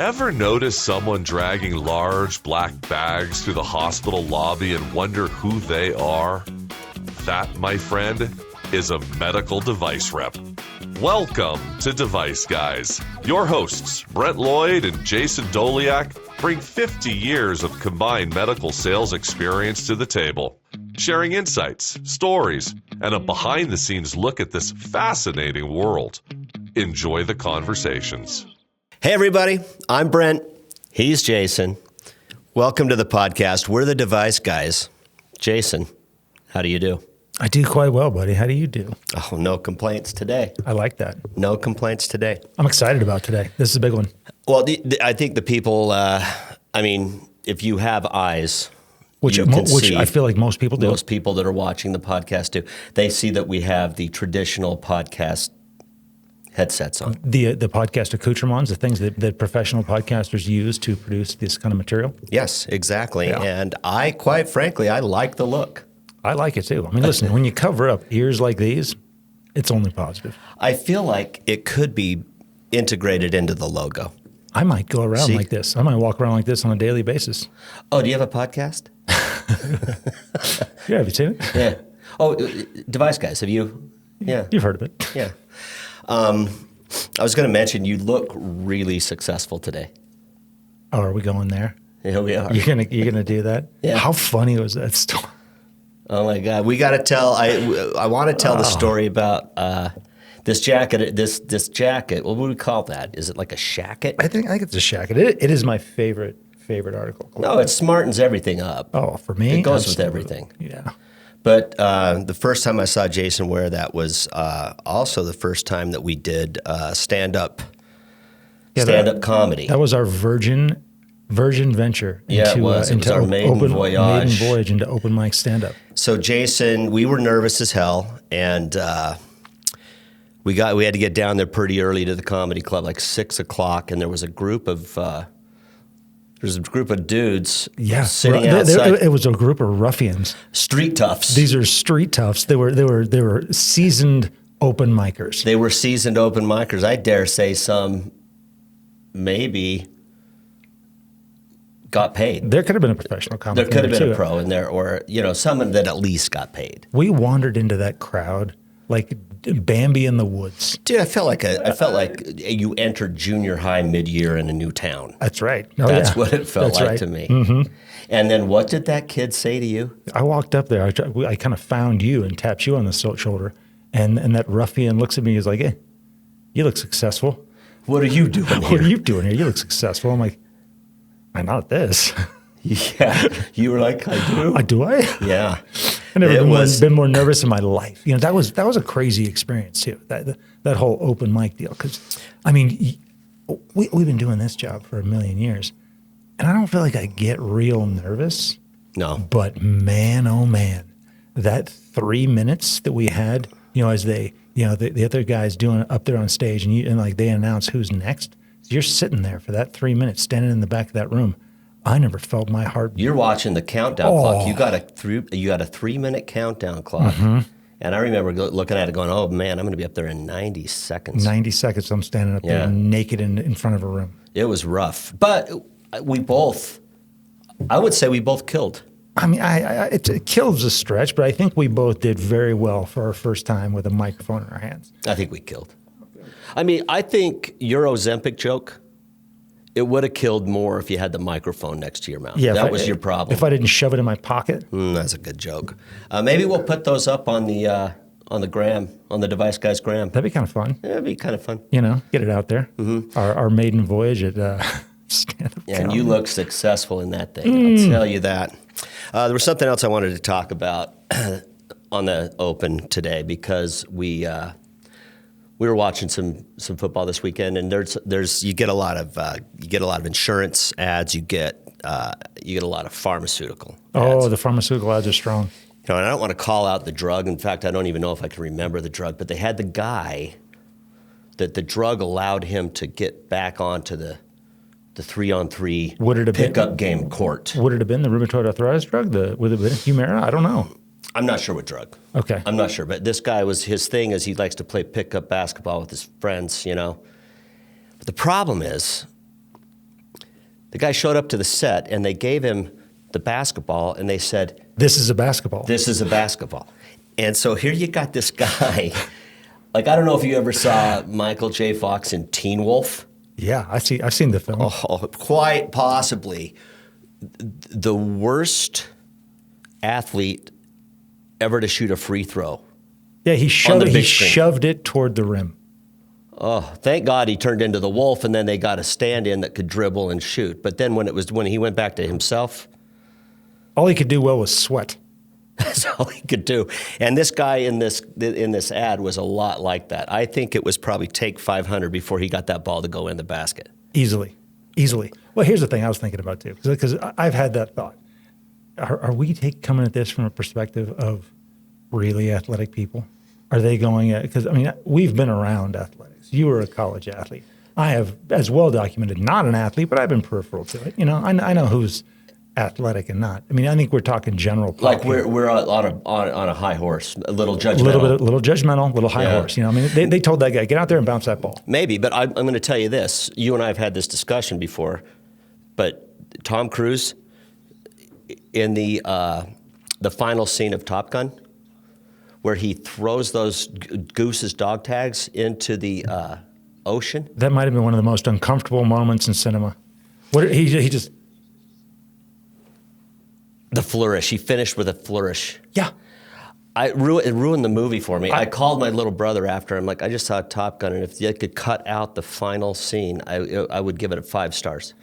Ever notice someone dragging large black bags through the hospital lobby and wonder who they are? That, my friend, is a medical device rep. Welcome to Device Guys. Your hosts, Brent Lloyd and Jason Doliak, bring 50 years of combined medical sales experience to the table, sharing insights, stories, and a behind-the-scenes look at this fascinating world. Enjoy the conversations. Hey, everybody. I'm Brent. He's Jason. Welcome to the podcast. We're the Device Guys. Jason, how do you do? I do quite well, buddy. How do you do? Oh, no complaints today. I like that. No complaints today. I'm excited about today. This is a big one. Well, I think the people, if you have eyes, which I feel like most people do. Most people that are watching the podcast do. They see that we have the traditional podcast headsets on. The podcast accoutrements, the things that professional podcasters use to produce this kind of material? Yes, exactly. Yeah. And quite frankly, I like the look. I like it too. I mean, listen, when you cover up ears like these, it's only positive. I feel like it could be integrated into the logo. I might go around like this. I might walk around like this on a daily basis. Oh, do you have a podcast? Yeah, have you seen it? Yeah. Oh, Device Guys, have you? Yeah. You've heard of it. Yeah. I was going to mention you look really successful today. Oh, are we going there? Yeah, we are. You're gonna do that? Yeah. How funny was that story? Oh my God, we got to tell. I want to tell the story about this jacket. This jacket. What would we call that? Is it like a shacket? I think it's a shacket. It is my favorite article. No, it smartens everything up. Oh, for me, it goes absolutely. with everything. Yeah. But the first time I saw Jason wear that was also the first time that we did stand-up comedy. That was our virgin venture into, it was our maiden voyage into open mic stand-up. So Jason, we were nervous as hell, and we had to get down there pretty early to the comedy club, like 6 o'clock, and there was a group of dudes sitting outside. It was a group of ruffians, street toughs. These are street toughs. They were seasoned open micers. They were seasoned open micers. I dare say some maybe got paid. There could have been a professional comic. There could have been a pro in there, or someone that at least got paid. We wandered into that crowd like Bambi in the woods. Dude, I felt like you entered junior high mid-year in a new town. That's right. That's what it felt like to me. Mm-hmm. And then what did that kid say to you? I walked up there. I kind of found you and tapped you on the shoulder, and that ruffian looks at me. He's like, "Hey, you look successful. What are you doing here? What are you doing here? You look successful." I'm like, "I'm not this." Yeah, you were like, "I do." Do I? Yeah. I've never been more nervous in my life. That was a crazy experience too. That whole open mic deal. Because I mean, we've been doing this job for a million years, and I don't feel like I get real nervous. No. But man, oh man, that 3 minutes that we had, as the other guys doing up there on stage, and like they announce who's next. You're sitting there for that 3 minutes, standing in the back of that room. I never felt my heart. You're watching the countdown clock. You got a 3-minute countdown clock. Mm-hmm. And I remember looking at it going, oh man, I'm going to be up there in 90 seconds. 90 seconds, I'm standing up there naked in front of a room. It was rough. But I would say we both killed. I mean, it kills a stretch, but I think we both did very well for our first time with a microphone in our hands. I think we killed. I mean, I think your Ozempic joke, it would have killed more if you had the microphone next to your mouth. Yeah, that was your problem. If I didn't shove it in my pocket. That's a good joke. Maybe we'll put those up on the gram, on the Device Guys gram. That'd be kind of fun. Yeah, it'd be kind of fun. Get it out there. Mm-hmm. Our maiden voyage at stand-up. Yeah, and you look successful in that thing. I'll tell you that. There was something else I wanted to talk about on the Open today because we were watching some football this weekend, and you get a lot of insurance ads. You get a lot of pharmaceutical ads. Oh, the pharmaceutical ads are strong. And I don't want to call out the drug. In fact, I don't even know if I can remember the drug. But they had the guy that the drug allowed him to get back onto the 3-on-3 pickup game court. Would it have been the rheumatoid arthritis drug? Would it have been Humira? I don't know. I'm not sure what drug. Okay. I'm not sure. But this guy his thing is he likes to play pickup basketball with his friends, But the problem is The guy showed up to the set, and they gave him the basketball, and they said, This is a basketball. "This is a basketball." And so here you got this guy. Like, I don't know if you ever saw Michael J. Fox in Teen Wolf. Yeah, I've seen the film. Oh, quite possibly the worst athlete ever to shoot a free throw. Yeah, he on the big screen. shoved it toward the rim. Oh, thank God he turned into the Wolf, and then they got a stand-in that could dribble and shoot. But then when he went back to himself, all he could do well was sweat. That's all he could do. And this guy in this ad was a lot like that. I think it was probably take 500 before he got that ball to go in the basket. Easily. Well, here's the thing I was thinking about too, because I've had that thought. Are we coming at this from a perspective of really athletic people? Are they going at, because I mean, we've been around athletics. You were a college athlete. I have, as well documented, not an athlete, but I've been peripheral to it. You know, I know who's athletic and not. I mean, I think we're talking general pop. Like we're on a high horse, a little judgmental. Little judgmental, little high horse. You know, I mean, they told that guy, get out there and bounce that ball. Maybe, but I'm going to tell you this. You and I have had this discussion before, but Tom Cruise in the final scene of Top Gun, where he throws those Goose's dog tags into the ocean. That might have been one of the most uncomfortable moments in cinema. He just... The flourish. He finished with a flourish. Yeah. It ruined the movie for me. I called my little brother after. I'm like, I just saw Top Gun, and if they could cut out the final scene, I would give it 5 stars.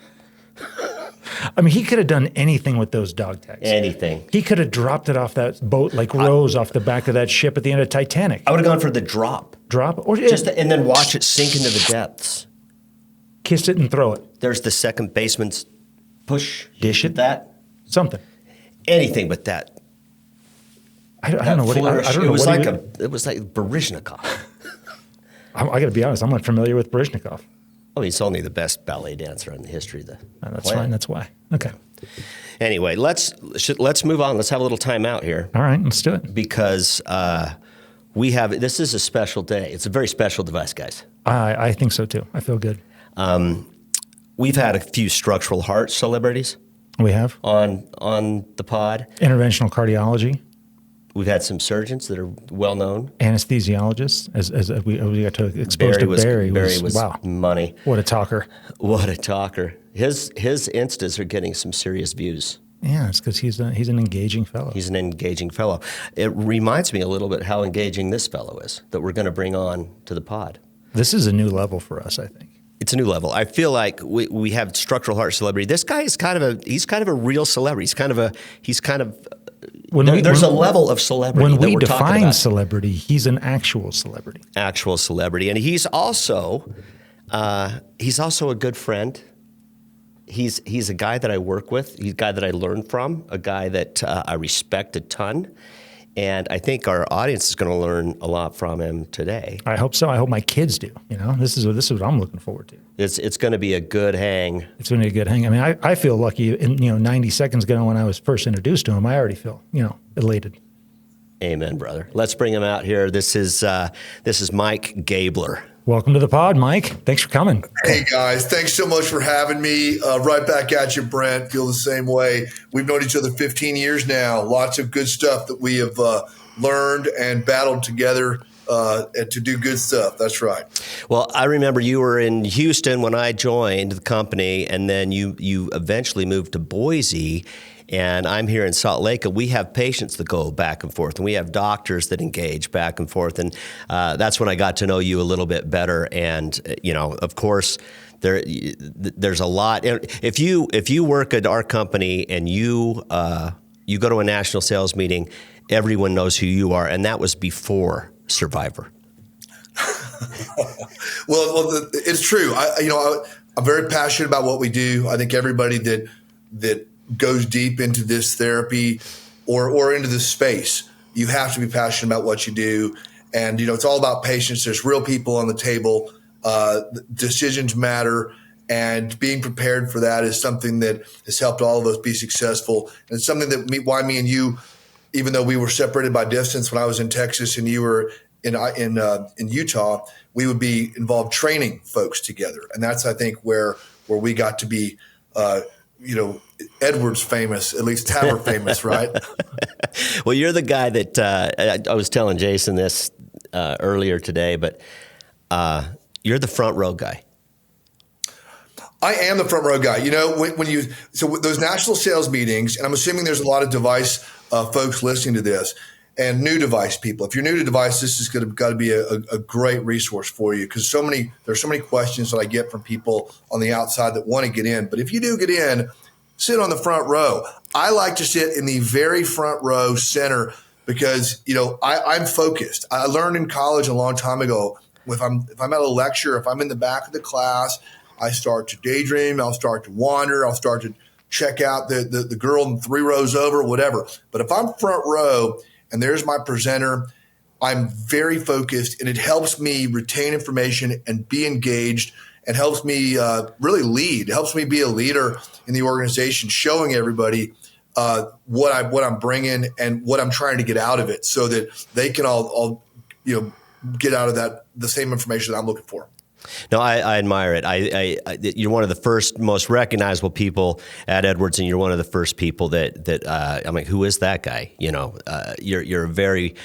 I mean, he could have done anything with those dog tags. Anything. He could have dropped it off that boat like Rose off the back of that ship at the end of Titanic. I would have gone for the drop. Or and then watch it sink into the depths. Kiss it and throw it. There's the second baseman's push. Dish it. That. Something. Anything but that. I don't know what he, I don't know. It was like Baryshnikov. I got to be honest. I'm not familiar with Baryshnikov. Oh, he's only the best ballet dancer in the history of the That's planet. fine. That's why. Okay. Anyway, let's move on. Let's have a little time out here. All right, let's do it. Because this is a special day. It's a very special device, guys. I think so too. I feel good. We've had a few structural heart celebrities. We have on the pod. Interventional cardiology. We've had some surgeons that are well known. Anesthesiologists, as we got to expose to Barry. Barry was wow, money. What a talker! What a talker! His Instas are getting some serious views. Yeah, it's because he's an engaging fellow. He's an engaging fellow. It reminds me a little bit how engaging this fellow is that we're going to bring on to the pod. This is a new level for us, I think. It's a new level. I feel like we have structural heart celebrity. This guy is kind of a real celebrity. There's a level of celebrity. When we define celebrity, he's an actual celebrity. Actual celebrity, and he's also a good friend. He's a guy that I work with. He's a guy that I learn from. A guy that I respect a ton. And I think our audience is going to learn a lot from him today. I hope so. I hope my kids do. You know, this is what I'm looking forward to. It's going to be a good hang. It's going to be a good hang. I mean, I feel lucky. 90 seconds ago when I was first introduced to him, I already feel elated. Amen, brother. Let's bring him out here. This is Mike Gabler. Welcome to the pod, Mike. Thanks for coming. Hey, guys. Thanks so much for having me. Right back at you, Brent. Feel the same way. We've known each other 15 years now. Lots of good stuff that we have learned and battled together to do good stuff. That's right. Well, I remember you were in Houston when I joined the company, and then you eventually moved to Boise. And I'm here in Salt Lake, and we have patients that go back and forth, and we have doctors that engage back and forth. And that's when I got to know you a little bit better. And, of course, there's a lot. If you work at our company and you go to a national sales meeting, everyone knows who you are. And that was before Survivor. Well, it's true. I'm very passionate about what we do. I think everybody that goes deep into this therapy or into this space, you have to be passionate about what you do. And, it's all about patience. There's real people on the table. Decisions matter. And being prepared for that is something that has helped all of us be successful. And it's something that why me and you, even though we were separated by distance when I was in Texas and you were in Utah, we would be involved training folks together. And that's, I think, where we got to be Edwards famous, at least TAVR famous, right? Well, you're the guy that I was telling Jason this earlier today, but you're the front row guy. I am the front row guy. So those national sales meetings, and I'm assuming there's a lot of device folks listening to this, and new device people. If you're new to device, this is got to be a great resource for you, because there's so many questions that I get from people on the outside that want to get in. But if you do get in, sit on the front row. I like to sit in the very front row center because I'm focused. I learned in college a long time ago. If I'm at a lecture, if I'm in the back of the class, I start to daydream. I'll start to wander. I'll start to check out the girl in 3 rows over, whatever. But if I'm front row and there's my presenter, I'm very focused, and it helps me retain information and be engaged, and helps me really lead. It helps me be a leader in the organization, showing everybody what I'm bringing and what I'm trying to get out of it, so that they can all get out of that the same information that I'm looking for. No, I admire it. You're one of the first, most recognizable people at Edwards, and you're one of the first people that I'm like, who is that guy? You're very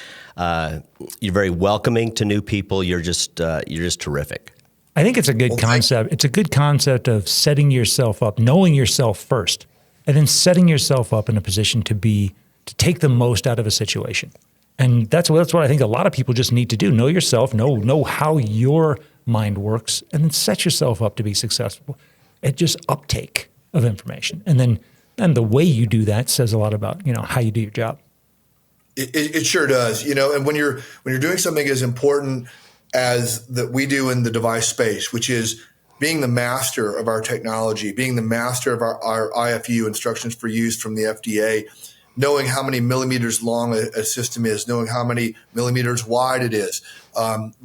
welcoming to new people. You're just terrific. I think it's a good concept. It's a good concept of setting yourself up, knowing yourself first, and then setting yourself up in a position to take the most out of a situation. And that's what I think a lot of people just need to do. Know yourself, know how your mind works, and then set yourself up to be successful at just uptake of information. And the way you do that says a lot about, how you do your job. It sure does. And when you're doing something as important as that we do in the device space, which is being the master of our technology, being the master of our IFU, instructions for use from the FDA, knowing how many millimeters long a system is, knowing how many millimeters wide it is,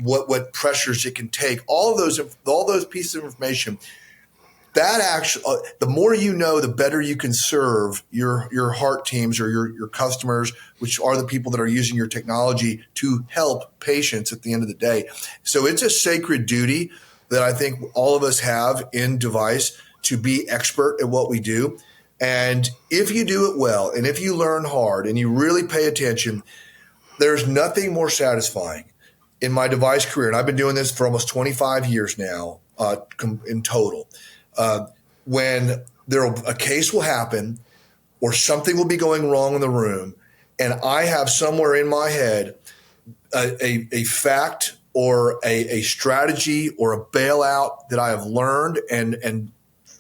what pressures it can take, all those pieces of information. That actually, the more you know, the better you can serve your heart teams or your customers, which are the people that are using your technology to help patients at the end of the day. So it's a sacred duty that I think all of us have in device to be expert at what we do. And if you do it well, and if you learn hard and you really pay attention, there's nothing more satisfying in my device career. And I've been doing this for almost 25 years now in total. When a case will happen or something will be going wrong in the room, and I have somewhere in my head a fact or a strategy or a bailout that I have learned and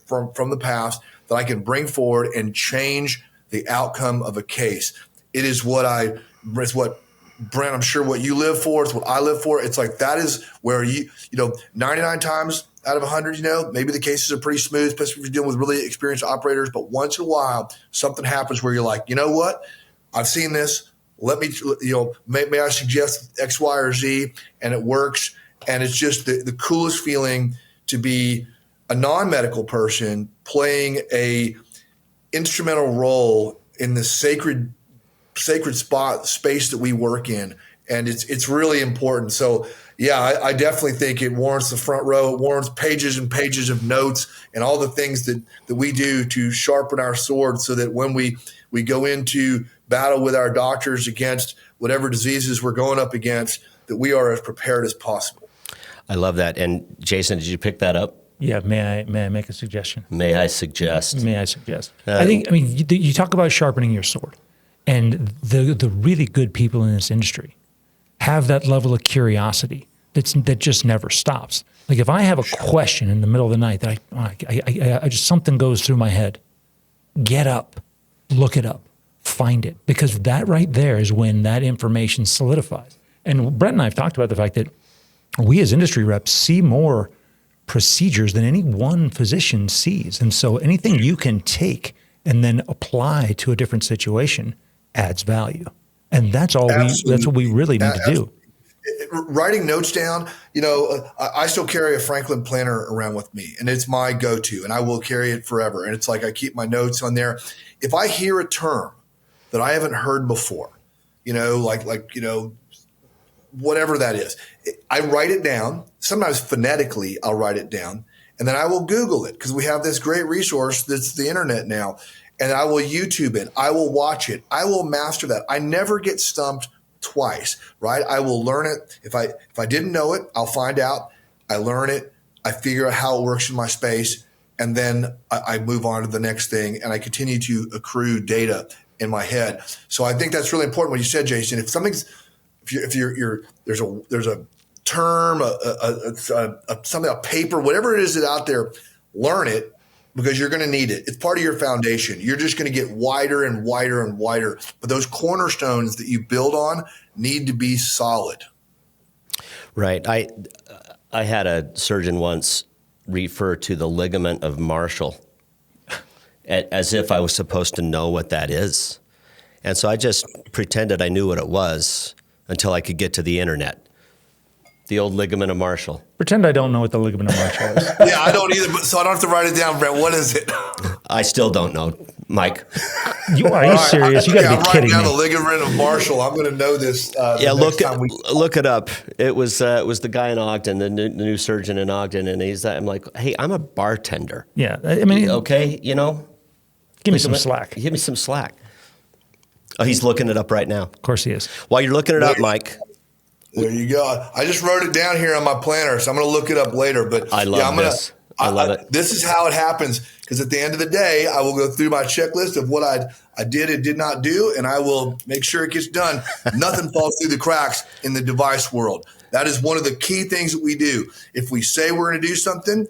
from the past that I can bring forward and change the outcome of a case. It's what Brent, I'm sure what you live for, it's what I live for. It's like that is where 99 times out of 100, maybe the cases are pretty smooth, especially if you're dealing with really experienced operators. But once in a while, something happens where you're like, you know what? I've seen this. Let me, may I suggest X, Y, or Z, and it works. And it's just the coolest feeling to be a non-medical person playing a instrumental role in the sacred space that we work in. And it's really important. So yeah, I definitely think it warrants the front row. It warrants pages and pages of notes and all the things that we do to sharpen our sword, so that when we go into battle with our doctors against whatever diseases we're going up against, that we are as prepared as possible. I love that. And Jason, did you pick that up? Yeah. May I make a suggestion? May I suggest? You talk about sharpening your sword, and the really good people in this industry have that level of curiosity that just never stops. Like if I have a question in the middle of the night that I just something goes through my head, get up, look it up, find it, because that right there is when that information solidifies. And Brent and I have talked about the fact that we as industry reps see more procedures than any one physician sees. And so anything you can take and then apply to a different situation adds value. And that's that's what we really need to do. Writing notes down, I still carry a Franklin planner around with me, and it's my go-to, and I will carry it forever. And it's like I keep my notes on there. If I hear a term that I haven't heard before, whatever that is, I write it down. Sometimes phonetically, I'll write it down, And then I will Google it because we have this great resource that's the internet now. And I will YouTube it. I will watch it. I will master that. I never get stumped twice, right? I will learn it. If I didn't know it, I'll find out. I learn it. I figure out how it works in my space. And then I move on to the next thing. And I continue to accrue data in my head. So I think that's really important what you said, Jason. If something's, if you're there's a term, a paper, whatever it is that's out there, learn it because you're going to need it. It's part of your foundation. You're just going to get wider and wider and wider. But those cornerstones that you build on need to be solid. Right. I had a surgeon once refer to the ligament of Marshall as if I was supposed to know what that is. And so I just pretended I knew what it was until I could get to the internet. The old ligament of Marshall. Pretend I don't know what the ligament of Marshall is. Yeah, I don't either, so I don't have to write it down, Brent. What is it? I still don't know, Mike. Are you serious? You got to be kidding me. I'm writing down the ligament of Marshall. I'm going to know this. Look it up. It was the guy in Ogden, the new surgeon in Ogden, and I'm like, hey, I'm a bartender. Yeah, I mean, okay, give me some slack. Give me some slack. Oh, he's looking it up right now. Of course he is. While you're looking it up, Mike. There you go. I just wrote it down here on my planner, so I'm going to look it up later. But I love this. I love it. This is how it happens, because at the end of the day, I will go through my checklist of what I did and did not do, and I will make sure it gets done. Nothing falls through the cracks in the device world. That is one of the key things that we do. If we say we're going to do something,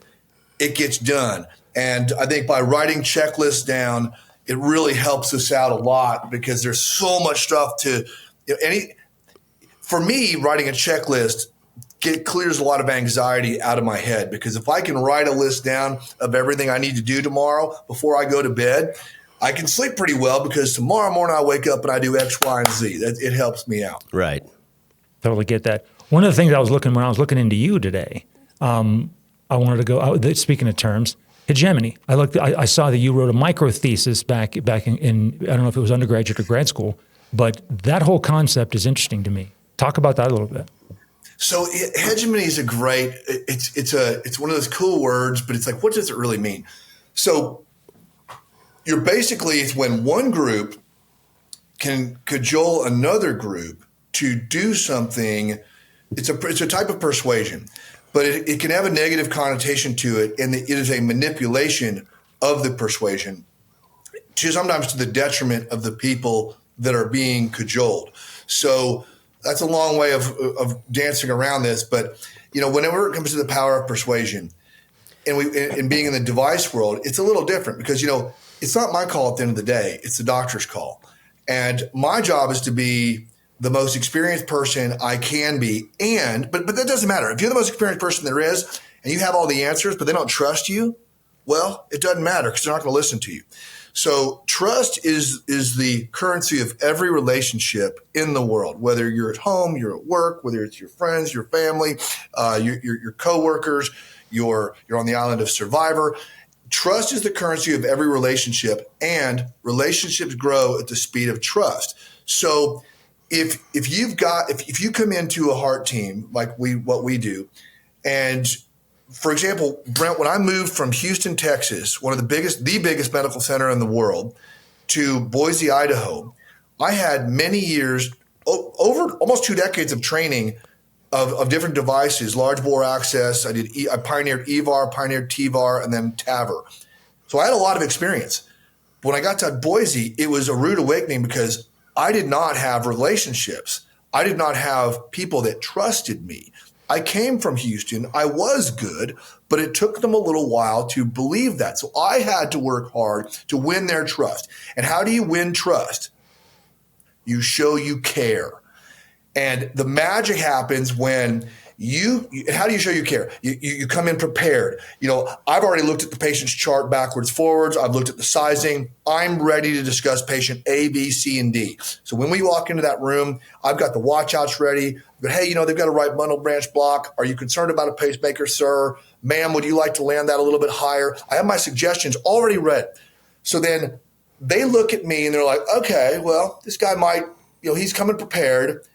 it gets done. And I think by writing checklists down, it really helps us out a lot, because there's so much stuff to for me, writing a checklist clears a lot of anxiety out of my head, because if I can write a list down of everything I need to do tomorrow before I go to bed, I can sleep pretty well, because tomorrow morning I wake up and I do X, Y, and Z. It helps me out. Right. Totally get that. One of the things when I was looking into you today, I wanted to go, speaking of terms, hegemony. I saw that you wrote a micro thesis back in, I don't know if it was undergraduate or grad school, but that whole concept is interesting to me. Talk about that a little bit. So hegemony is it's one of those cool words, but it's like, what does it really mean? So it's when one group can cajole another group to do something. It's a type of persuasion, but it can have a negative connotation to it, and it is a manipulation of the persuasion, sometimes to the detriment of the people that are being cajoled. So that's a long way of dancing around this, but whenever it comes to the power of persuasion, and being in the device world, it's a little different, because it's not my call at the end of the day; it's the doctor's call, and my job is to be the most experienced person I can be. But that doesn't matter. If you're the most experienced person there is, and you have all the answers, but they don't trust you, well, it doesn't matter, because they're not going to listen to you. So trust is the currency of every relationship in the world, whether you're at home, you're at work, whether it's your friends, your family, your coworkers, you're on the island of Survivor. Trust is the currency of every relationship, and relationships grow at the speed of trust. So if you come into a heart team like what we do, and for example, Brent, when I moved from Houston, Texas, the biggest medical center in the world, to Boise, Idaho, I had many years, over almost 2 decades of training of different devices, large bore access. I pioneered EVAR, pioneered TVAR, and then TAVR. So I had a lot of experience. But when I got to Boise, it was a rude awakening, because I did not have relationships. I did not have people that trusted me. I came from Houston. I was good, but it took them a little while to believe that. So I had to work hard to win their trust. And how do you win trust? You show you care. And the magic happens when how do you show you care? You come in prepared. I've already looked at the patient's chart backwards, forwards. I've looked at the sizing. I'm ready to discuss patient A, B, C, and D. So when we walk into that room, I've got the watch-outs ready. But hey, they've got a right bundle branch block. Are you concerned about a pacemaker, sir? Ma'am, would you like to land that a little bit higher? I have my suggestions already read. So then they look at me and they're like, okay, well, this guy might, he's coming prepared.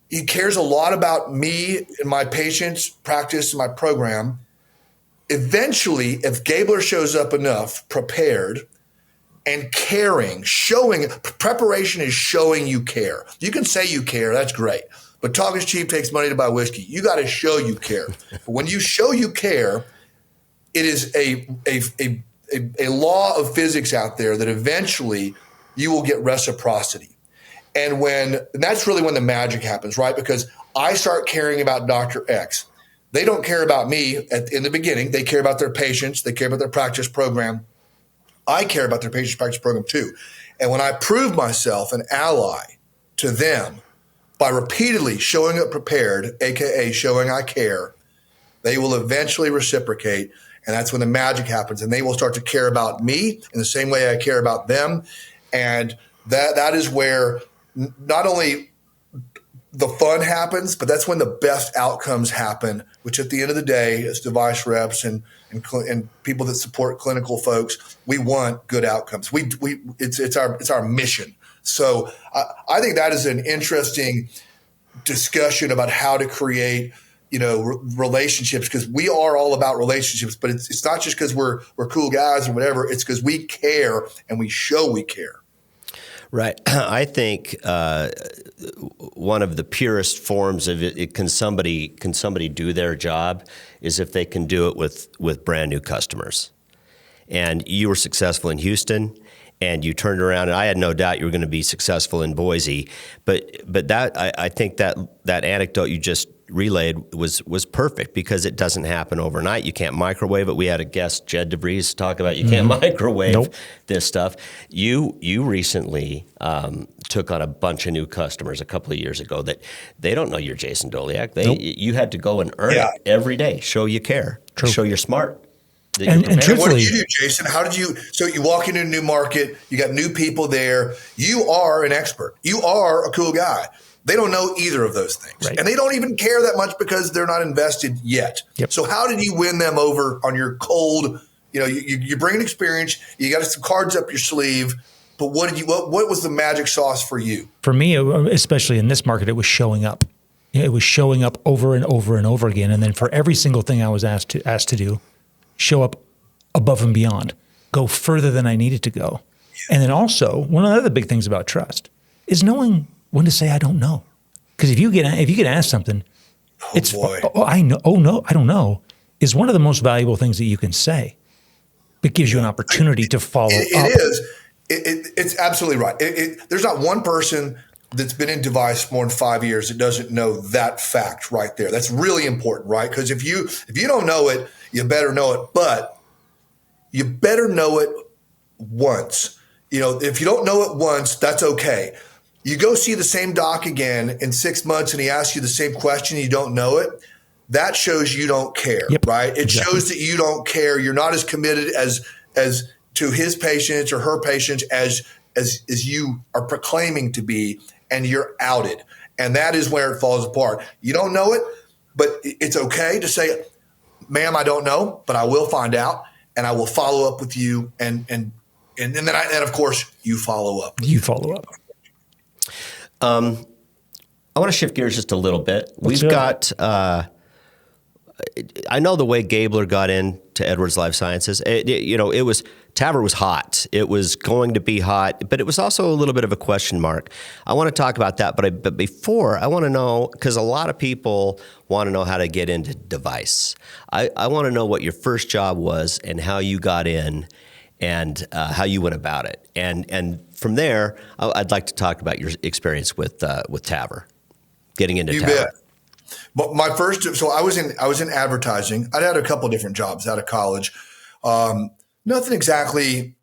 He cares a lot about me and my patient's practice and my program. eventually, if Gabler shows up enough, prepared and caring, preparation is showing you care. You can say you care, that's great. But talk is cheap, takes money to buy whiskey. You got to show you care. But when you show you care, it is a law of physics out there that eventually you will get reciprocity. And that's really when the magic happens, right? Because I start caring about Dr. X. They don't care about me in the beginning. They care about their patients. They care about their practice program. I care about their patient's practice program too. And when I prove myself an ally to them by repeatedly showing up prepared, AKA showing I care, they will eventually reciprocate. And that's when the magic happens. And they will start to care about me in the same way I care about them. And that is where not only the fun happens, but that's when the best outcomes happen, which at the end of the day, as device reps and people that support clinical folks, we want good outcomes. It's our mission. So I think that is an interesting discussion about how to create, relationships, because we are all about relationships, but it's not just because we're cool guys or whatever. It's because we care and we show we care. Right. I think one of the purest forms of it, can somebody do their job, is if they can do it with brand new customers. And you were successful in Houston, and you turned around, and I had no doubt you were going to be successful in Boise. But that I think that anecdote you just relayed was perfect, because it doesn't happen overnight. You can't microwave it. We had a guest, Jed DeVries, talk about you can't microwave this stuff. You recently took on a bunch of new customers a couple of years ago that they don't know you're Jason Doliak. You had to go and earn it every day. Show you care. True. Show you're smart. And truthfully, what did you do, Jason? So you walk into a new market, you got new people there. You are an expert. You are a cool guy. They don't know either of those things. Right. And they don't even care that much because they're not invested yet. Yep. So how did you win them over on your cold, you bring an experience, you got some cards up your sleeve, but what was the magic sauce for you? For me, especially in this market, it was showing up. It was showing up over and over and over again. And then for every single thing I was asked to do, show up above and beyond, go further than I needed to go. And then also, one of the other big things about trust is knowing when to say I don't know. Because if you get asked something, I don't know, is one of the most valuable things that you can say. It gives you an opportunity to follow up. It is. It's absolutely right. There's not one person that's been in device more than 5 years that doesn't know that fact right there. That's really important, right? Because if you don't know it, you better know it. But you better know it once. If you don't know it once, that's okay. You go see the same doc again in 6 months and he asks you the same question and you don't know it, that shows you don't care, right? It shows that you don't care. You're not as committed as to his patients or her patients as you are proclaiming to be, and you're outed. And that is where it falls apart. You don't know it, but it's okay to say, ma'am, I don't know, but I will find out and I will follow up with you. And then of course you follow up. I want to shift gears just a little bit. We've got, I know the way Gabler got into Edwards Life Sciences, TAVR was hot. It was going to be hot, but it was also a little bit of a question mark. I want to talk about that, but before, I want to know, because a lot of people want to know how to get into device. I want to know what your first job was and how you got in and how you went about it. And from there, I'd like to talk about your experience with TAVR, getting into TAVR. Bet. But my first, so I was in advertising. I'd had a couple different jobs out of college. Nothing exactly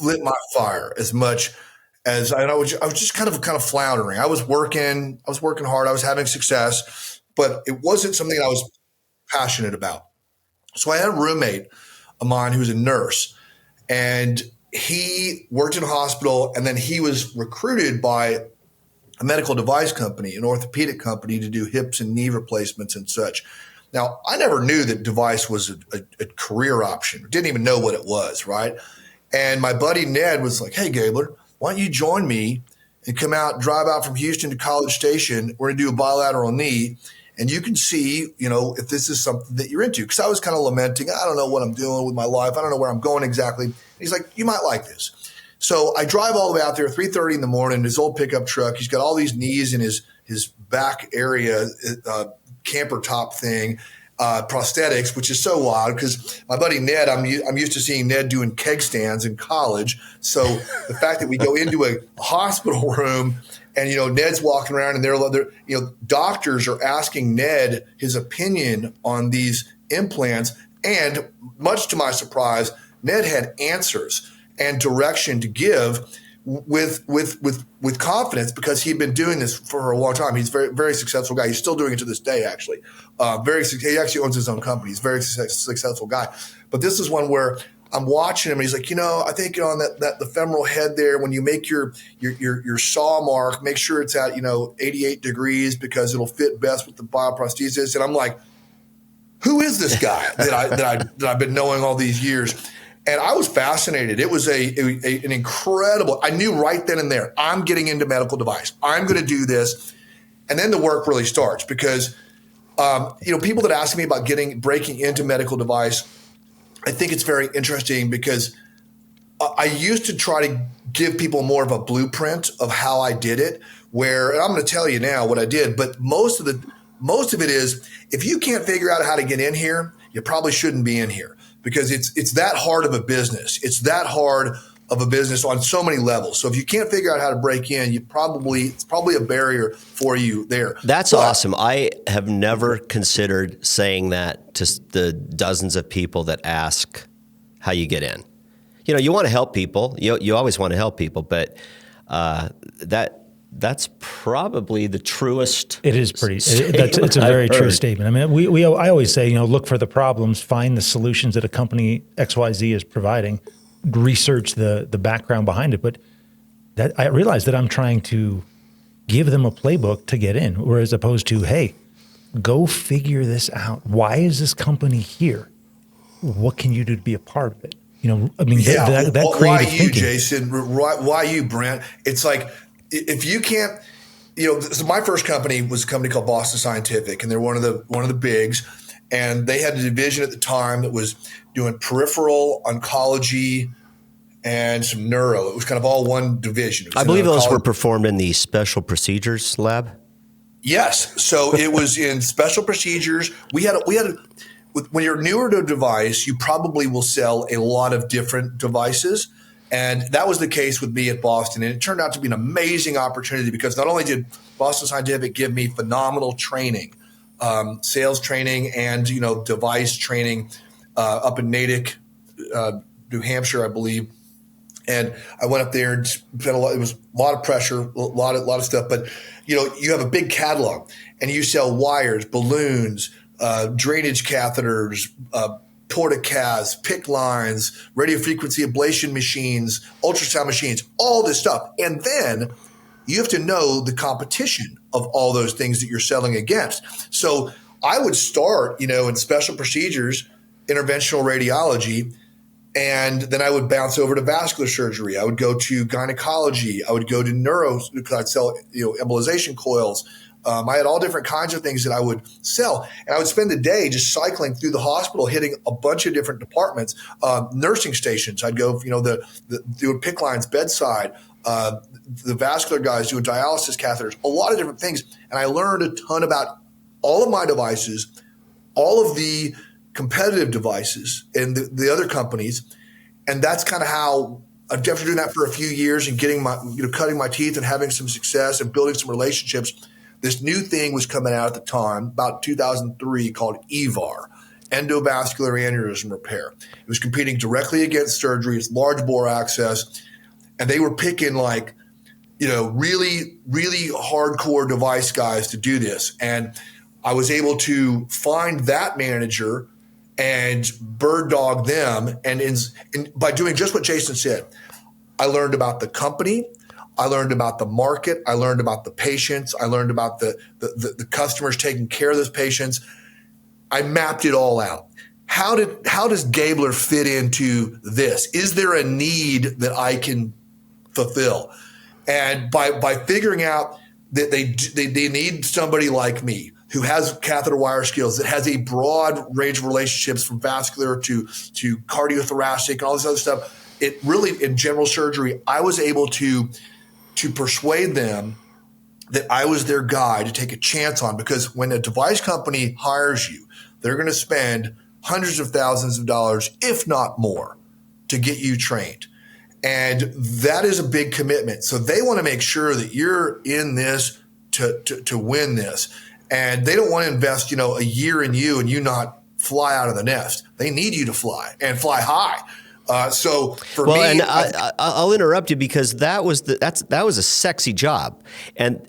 lit my fire as much as I was just kind of floundering. I was working hard. I was having success, but it wasn't something I was passionate about. So I had a roommate of mine who was a nurse, and he worked in a hospital, and then he was recruited by a medical device company, an orthopedic company, to do hips and knee replacements and such. Now, I never knew that device was a career option. Didn't even know what it was, right? And my buddy Ned was like, hey, Gabler, why don't you join me and drive out from Houston to College Station. We're going to do a bilateral knee. and you can see, if this is something that you're into. Because I was kind of lamenting, I don't know what I'm doing with my life. I don't know where I'm going exactly. And he's like, you might like this. So I drive all the way out there, 3:30 in the morning, his old pickup truck. He's got all these knees in his back area, camper top thing, prosthetics, which is so wild because my buddy Ned, I'm used to seeing Ned doing keg stands in college. So the fact that we go into a hospital room and, Ned's walking around and they're doctors are asking Ned his opinion on these implants. And much to my surprise, Ned had answers and direction to give with confidence because he'd been doing this for a long time. He's a very, very successful guy. He's still doing it to this day, actually. He actually owns his own company. He's a very successful guy. But this is one where I'm watching him and he's like, I think on that the femoral head there, when you make your saw mark, make sure it's at 88 degrees because it'll fit best with the bioprosthesis. And I'm like, who is this guy that I've been knowing all these years? And I was fascinated. It was an incredible. I knew right then and there, I'm getting into medical device. I'm going to do this, and then the work really starts because people that ask me about breaking into medical device, I think it's very interesting because I used to try to give people more of a blueprint of how I did it. And I'm going to tell you now what I did, but most of it is if you can't figure out how to get in here, you probably shouldn't be in here. Because it's that hard of a business. It's that hard of a business on so many levels. So if you can't figure out how to break in, it's probably a barrier for you there. That's awesome. I have never considered saying that to the dozens of people that ask how you get in. You want to help people. You always want to help people, but that's probably the truest. It is pretty. It's a very true statement. I mean, I always say, look for the problems, find the solutions that a company XYZ is providing, research the background behind it. But that I realize that I'm trying to give them a playbook to get in, whereas opposed to, hey, go figure this out. Why is this company here? What can you do to be a part of it? That creative why you, thinking. Jason? Why you, Brent? It's like. If you can't, so my first company was a company called Boston Scientific, and they're one of the bigs, and they had a division at the time that was doing peripheral oncology and some neuro. It was kind of all one division. I believe those were performed in the special procedures lab. Yes, so it was in special procedures. We had when you're newer to a device, you probably will sell a lot of different devices. And that was the case with me at Boston. And it turned out to be an amazing opportunity because not only did Boston Scientific give me phenomenal training, sales training and, device training up in Natick, New Hampshire, I believe. And I went up there and spent it was a lot of pressure, a lot of stuff. But, you have a big catalog and you sell wires, balloons, drainage catheters, portacas, PICC lines, radiofrequency ablation machines, ultrasound machines, all this stuff. And then you have to know the competition of all those things that you're selling against. So I would start, in special procedures, interventional radiology, and then I would bounce over to vascular surgery. I would go to gynecology. I would go to neuro because I'd sell, embolization coils. I had all different kinds of things that I would sell. And I would spend the day just cycling through the hospital, hitting a bunch of different departments, nursing stations. I'd go, doing PICC lines bedside, the vascular guys doing dialysis catheters, a lot of different things. And I learned a ton about all of my devices, all of the competitive devices and the other companies. And that's kind of how after doing that for a few years and getting cutting my teeth and having some success and building some relationships, this new thing was coming out at the time, about 2003, called EVAR, endovascular aneurysm repair. It was competing directly against surgery. It's large bore access. And they were picking really, really hardcore device guys to do this. And I was able to find that manager and bird dog them. And by doing just what Jason said, I learned about the company. I learned about the market. I learned about the patients. I learned about the customers taking care of those patients. I mapped it all out. How does Gabler fit into this? Is there a need that I can fulfill? And by figuring out that they need somebody like me who has catheter wire skills, that has a broad range of relationships from vascular to cardiothoracic and all this other stuff. It really, in general surgery, I was able to persuade them that I was their guy to take a chance on, because when a device company hires you, they're going to spend hundreds of thousands of dollars, if not more, to get you trained. And that is a big commitment. So they want to make sure that you're in this to win this. And they don't want to invest, a year in you and you not fly out of the nest. They need you to fly and fly high. So for me, and I'll interrupt you, because that was a sexy job, and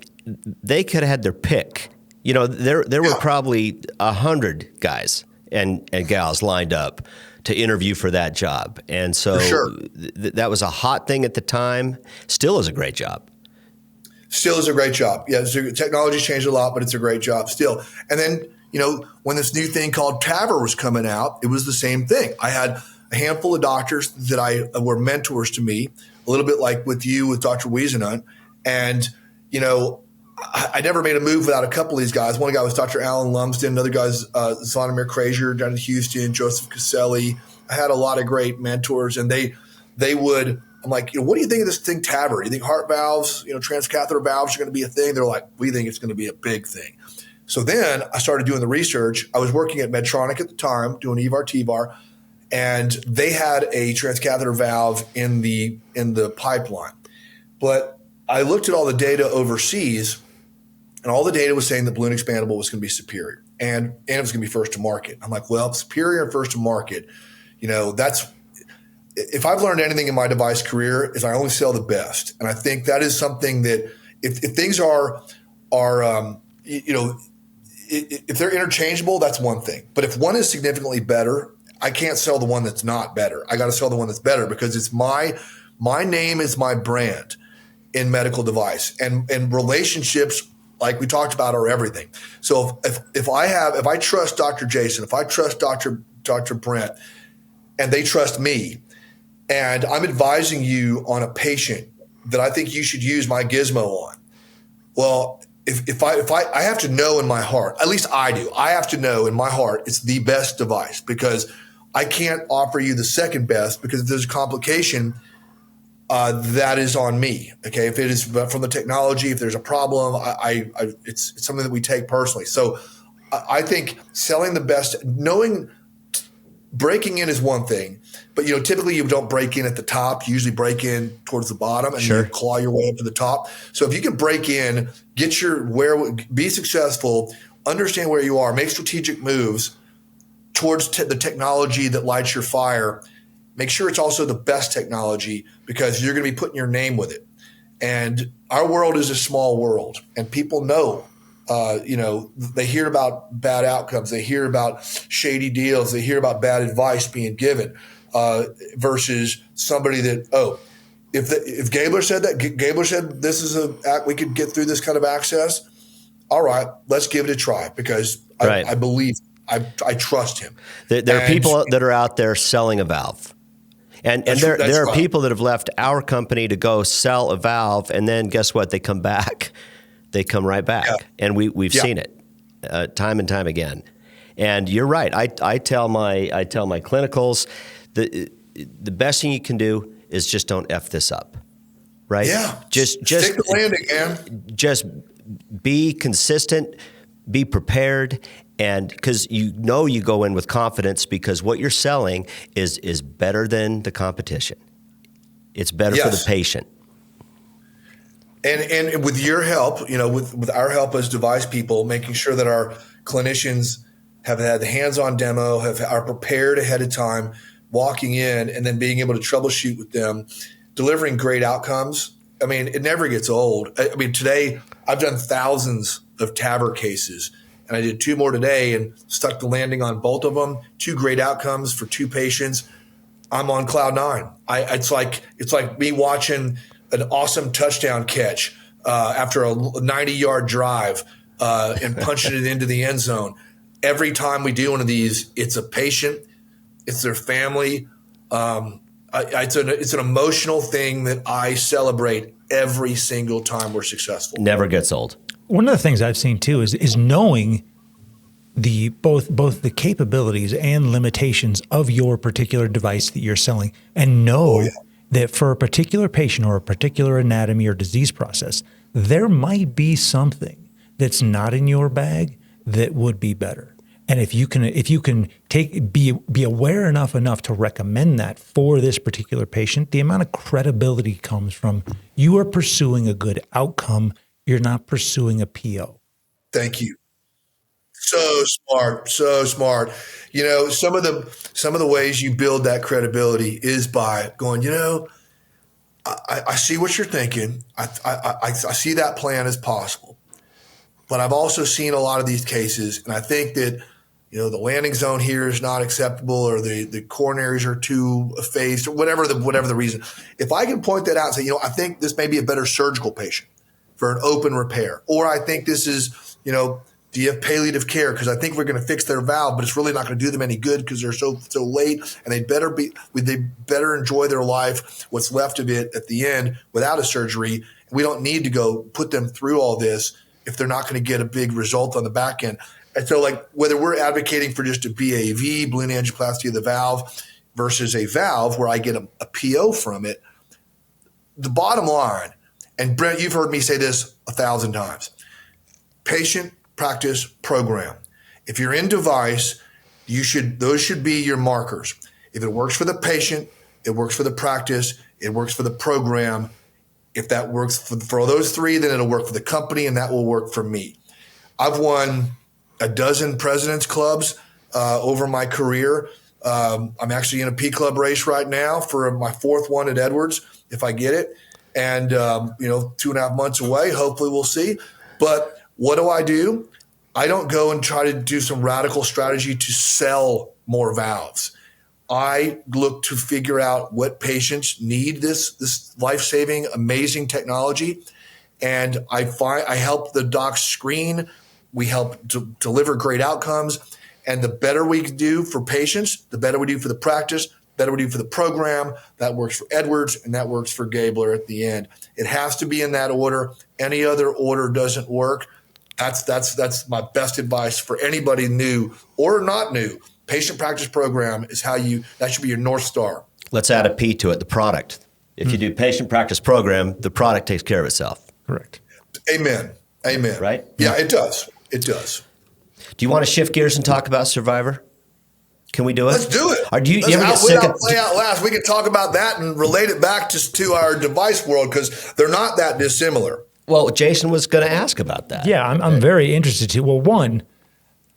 they could have had their pick. There were probably 100 guys and gals lined up to interview for that job, and so that was a hot thing at the time. Still is a great job. Still is a great job. Yeah, technology's changed a lot, but it's a great job still. And then, when this new thing called TAVR was coming out, it was the same thing. I had a handful of doctors that were mentors to me, a little bit like with you, with Dr. Wiesenhunt. And, I never made a move without a couple of these guys. One guy was Dr. Alan Lumsden. Another guy's Zonimir Krazier down in Houston, Joseph Caselli. I had a lot of great mentors, and they would – I'm like, what do you think of this thing, TAVR? Do you think heart valves, transcatheter valves are going to be a thing? They're like, we think it's going to be a big thing. So then I started doing the research. I was working at Medtronic at the time, doing EVAR TAVR, and they had a transcatheter valve in the pipeline. But I looked at all the data overseas, and all the data was saying that balloon expandable was going to be superior, and it was going to be first to market. I'm like, well, superior and first to market, that's – if I've learned anything in my device career, is I only sell the best. And I think that is something that if things are if they're interchangeable, that's one thing. But if one is significantly better, I can't sell the one that's not better. I got to sell the one that's better, because it's my name is my brand in medical device, and relationships, like we talked about, are everything. So if I trust Dr. Jason, if I trust Dr. Brent, and they trust me, and I'm advising you on a patient that I think you should use my gizmo on. Well, if I have to know in my heart, at least I do, I have to know in my heart it's the best device, because I can't offer you the second best, because if there's a complication, that is on me. Okay, if it is from the technology, if there's a problem, it's something that we take personally. So I think selling the best, breaking in is one thing, but typically you don't break in at the top. You usually break in towards the bottom, and you claw your way up to the top. So if you can break in, be successful, understand where you are, make strategic moves towards the technology that lights your fire. Make sure it's also the best technology, because you're going to be putting your name with it. And our world is a small world, and people know. They hear about bad outcomes. They hear about shady deals. They hear about bad advice being given, versus somebody that, if Gabler said that, Gabler said this is we could get through this kind of access. All right, let's give it a try, because I believe, I trust him. There are people that are out there selling a valve. And there are people that have left our company to go sell a valve, and then guess what? They come back. They come right back, and we've seen it time and time again. And you're right. I tell my clinicals the best thing you can do is just don't F this up, right? Yeah. Just stick the landing, man. Just be consistent, be prepared, and because you go in with confidence, because what you're selling is better than the competition. It's better for the patient. And with your help, with our help as device people, making sure that our clinicians have had the hands-on demo, are prepared ahead of time, walking in, and then being able to troubleshoot with them, delivering great outcomes. I mean, it never gets old. I mean, today I've done thousands of TAVR cases, and I did 2 more today and stuck the landing on both of them. 2 great outcomes for 2 patients. I'm on cloud 9. It's like me watching an awesome touchdown catch after a 90-yard drive and punching it into the end zone. Every time we do one of these, it's a patient, it's their family. It's an emotional thing that I celebrate every single time we're successful. Never gets old. One of the things I've seen too is knowing both the capabilities and limitations of your particular device that you're selling, and know that for a particular patient or a particular anatomy or disease process, there might be something that's not in your bag that would be better. And if you can be aware enough to recommend that for this particular patient, the amount of credibility comes from you are pursuing a good outcome. You're not pursuing a PO. Thank you. So smart, so smart. You know, some of the ways you build that credibility is by going, you know, I see what you're thinking. I see that plan as possible. But I've also seen a lot of these cases, and I think that, you know, the landing zone here is not acceptable, or the coronaries are too effaced, or whatever the reason. If I can point that out and say, you know, I think this may be a better surgical patient for an open repair, or I think this is, you know, do you have palliative care? Because I think we're going to fix their valve, but it's really not going to do them any good because they're so late, and they better enjoy their life, what's left of it at the end, without a surgery. We don't need to go put them through all this if they're not going to get a big result on the back end. And so, like, whether we're advocating for just a BAV, balloon angioplasty of the valve, versus a valve where I get a PO from it, the bottom line, and Brent, you've heard me say this 1,000 times, patient practice program. If you're in device, those should be your markers. If it works for the patient, it works for the practice, it works for the program. If that works for those three, then it'll work for the company, and that will work for me. I've won a dozen President's Clubs over my career. I'm actually in a P Club race right now for my fourth one at Edwards, if I get it. And, 2.5 months away, hopefully we'll see. But what do? I don't go and try to do some radical strategy to sell more valves. I look to figure out what patients need this life-saving, amazing technology, and I help the docs screen. We help to deliver great outcomes, and the better we can do for patients, the better we do for the practice, the better we do for the program. That works for Edwards, and that works for Gabler at the end. It has to be in that order. Any other order doesn't work. That's my best advice for anybody new or not new. Patient practice program is that should be your North Star. Let's add a P to it, the product. If you do patient practice program, the product takes care of itself. Correct. Amen. Right? Yeah, it does. It does. Do you want to shift gears and talk about Survivor? Can we do it? Let's do it. Or do you ever get sick of play out last? We can talk about that and relate it back to our device world, because they're not that dissimilar. Well, Jason was going to ask about that. Yeah, I'm very interested to. Well, one,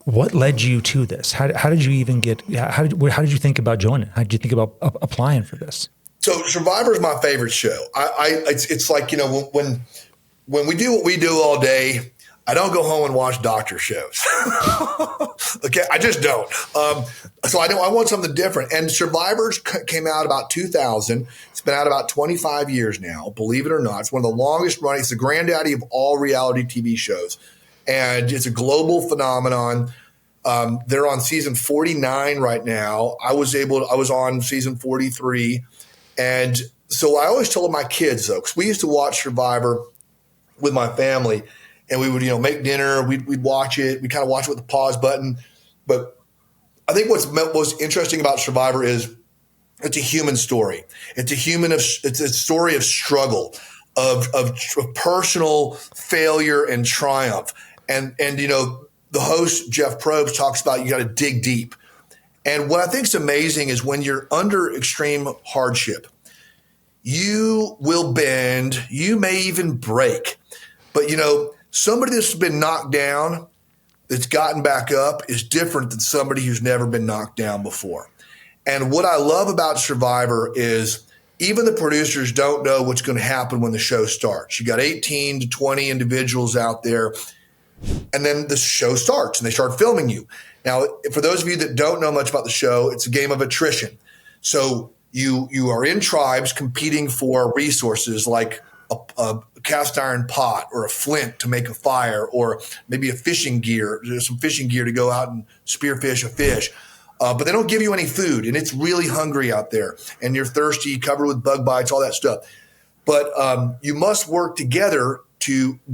what led you to this? How did you even get? How did you think about joining? How did you think about applying for this? So Survivor is my favorite show. It's like, when we do what we do all day, I don't go home and watch doctor shows. Okay, I just don't. So I want something different. And Survivor came out about 2000. It's been out about 25 years now, believe it or not. It's one of the longest running. It's the granddaddy of all reality TV shows. And it's a global phenomenon. They're on season 49 right now. I was on season 43. And so I always told my kids, though, because we used to watch Survivor with my family, and we would, make dinner. We'd watch it. We kind of watch it with the pause button. But I think what's most interesting about Survivor is it's a human story. It's a story of struggle, of personal failure and triumph. And the host, Jeff Probst, talks about you got to dig deep. And what I think is amazing is when you're under extreme hardship, you will bend, you may even break. But, somebody that's been knocked down, that's gotten back up, is different than somebody who's never been knocked down before. And what I love about Survivor is even the producers don't know what's going to happen when the show starts. You got 18 to 20 individuals out there, and then the show starts and they start filming you. Now, for those of you that don't know much about the show, it's a game of attrition. So you are in tribes competing for resources like a cast iron pot or a flint to make a fire, or maybe some fishing gear to go out and spearfish a fish. But they don't give you any food, and it's really hungry out there, and you're thirsty, covered with bug bites, all that stuff. But you must work together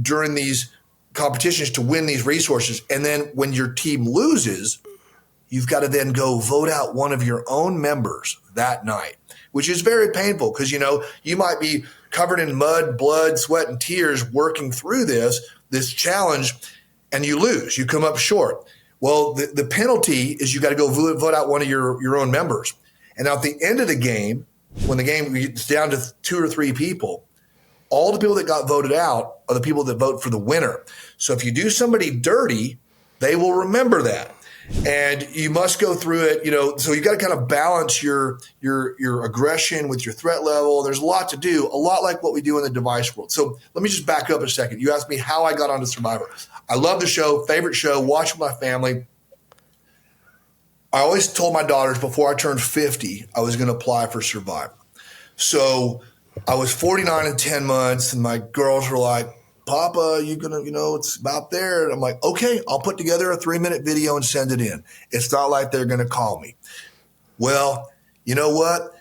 during these competitions to win these resources. And then when your team loses, you've got to then go vote out one of your own members that night, which is very painful because, you might be covered in mud, blood, sweat, and tears working through this challenge, and you lose. You come up short. Well, the penalty is you got to go vote out one of your own members. And at the end of the game, when the game is down to 2 or 3 people, all the people that got voted out are the people that vote for the winner. So if you do somebody dirty, they will remember that. And you must go through it, so you got to kind of balance your aggression with your threat level. There's a lot to do, a lot like what we do in the device world. So let me just back up a second. You asked me how I got onto Survivor. I love the show, favorite show, watch with my family. I always told my daughters before I turned 50, I was going to apply for Survivor. So I was 49 in 10 months, and my girls were like, Papa, you gonna, it's about there. And I'm like, okay, I'll put together a 3-minute video and send it in. It's not like they're going to call me. Well, you know what?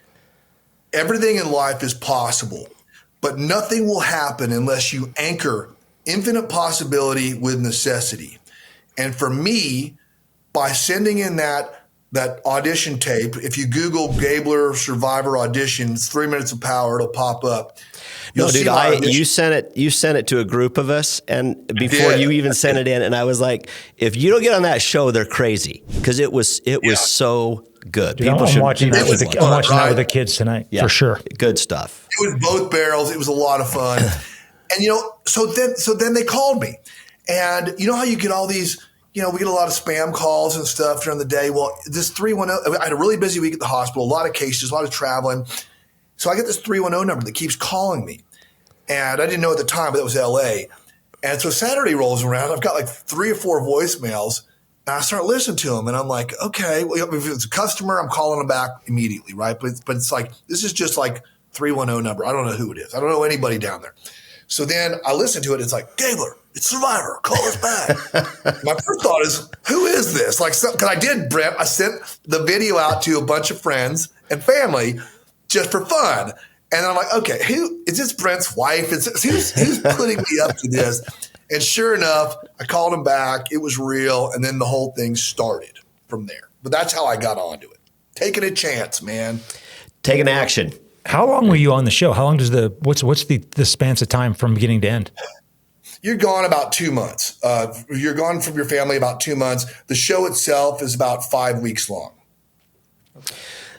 Everything in life is possible, but nothing will happen unless you anchor infinite possibility with necessity. And for me, by sending in that audition tape, if you Google Gabler Survivor auditions, 3 minutes of power, it'll pop up. No, dude, you sent it to a group of us, and before you even sent it in, and I was like, if you don't get on that show, they're crazy, because it was so good. Dude, I'm watching that with the kids tonight, for sure. Good stuff. It was both barrels. It was a lot of fun. And, so then they called me. And you know how you get all these, we get a lot of spam calls and stuff during the day. Well, this 310, I had a really busy week at the hospital, a lot of cases, a lot of traveling. So I get this 310 number that keeps calling me. And I didn't know at the time, but that was LA. And so Saturday rolls around. I've got like 3 or 4 voicemails. And I start listening to them. And I'm like, okay, well, if it's a customer, I'm calling them back immediately, right? But it's like, this is just like 310 number. I don't know who it is. I don't know anybody down there. So then I listen to it. It's like, Gabler, it's Survivor. Call us back. My first thought is, who is this? Like, because I did, Brent. I sent the video out to a bunch of friends and family just for fun. And then I'm like, okay, who is this? Brent's wife? Who's putting me up to this? And sure enough, I called him back. It was real. And then the whole thing started from there. But that's how I got onto it. Taking a chance, man. Taking action. How long were you on the show? How long does what's the spans of time from beginning to end? You're gone about 2 months. You're gone from your family about 2 months. The show itself is about 5 weeks long.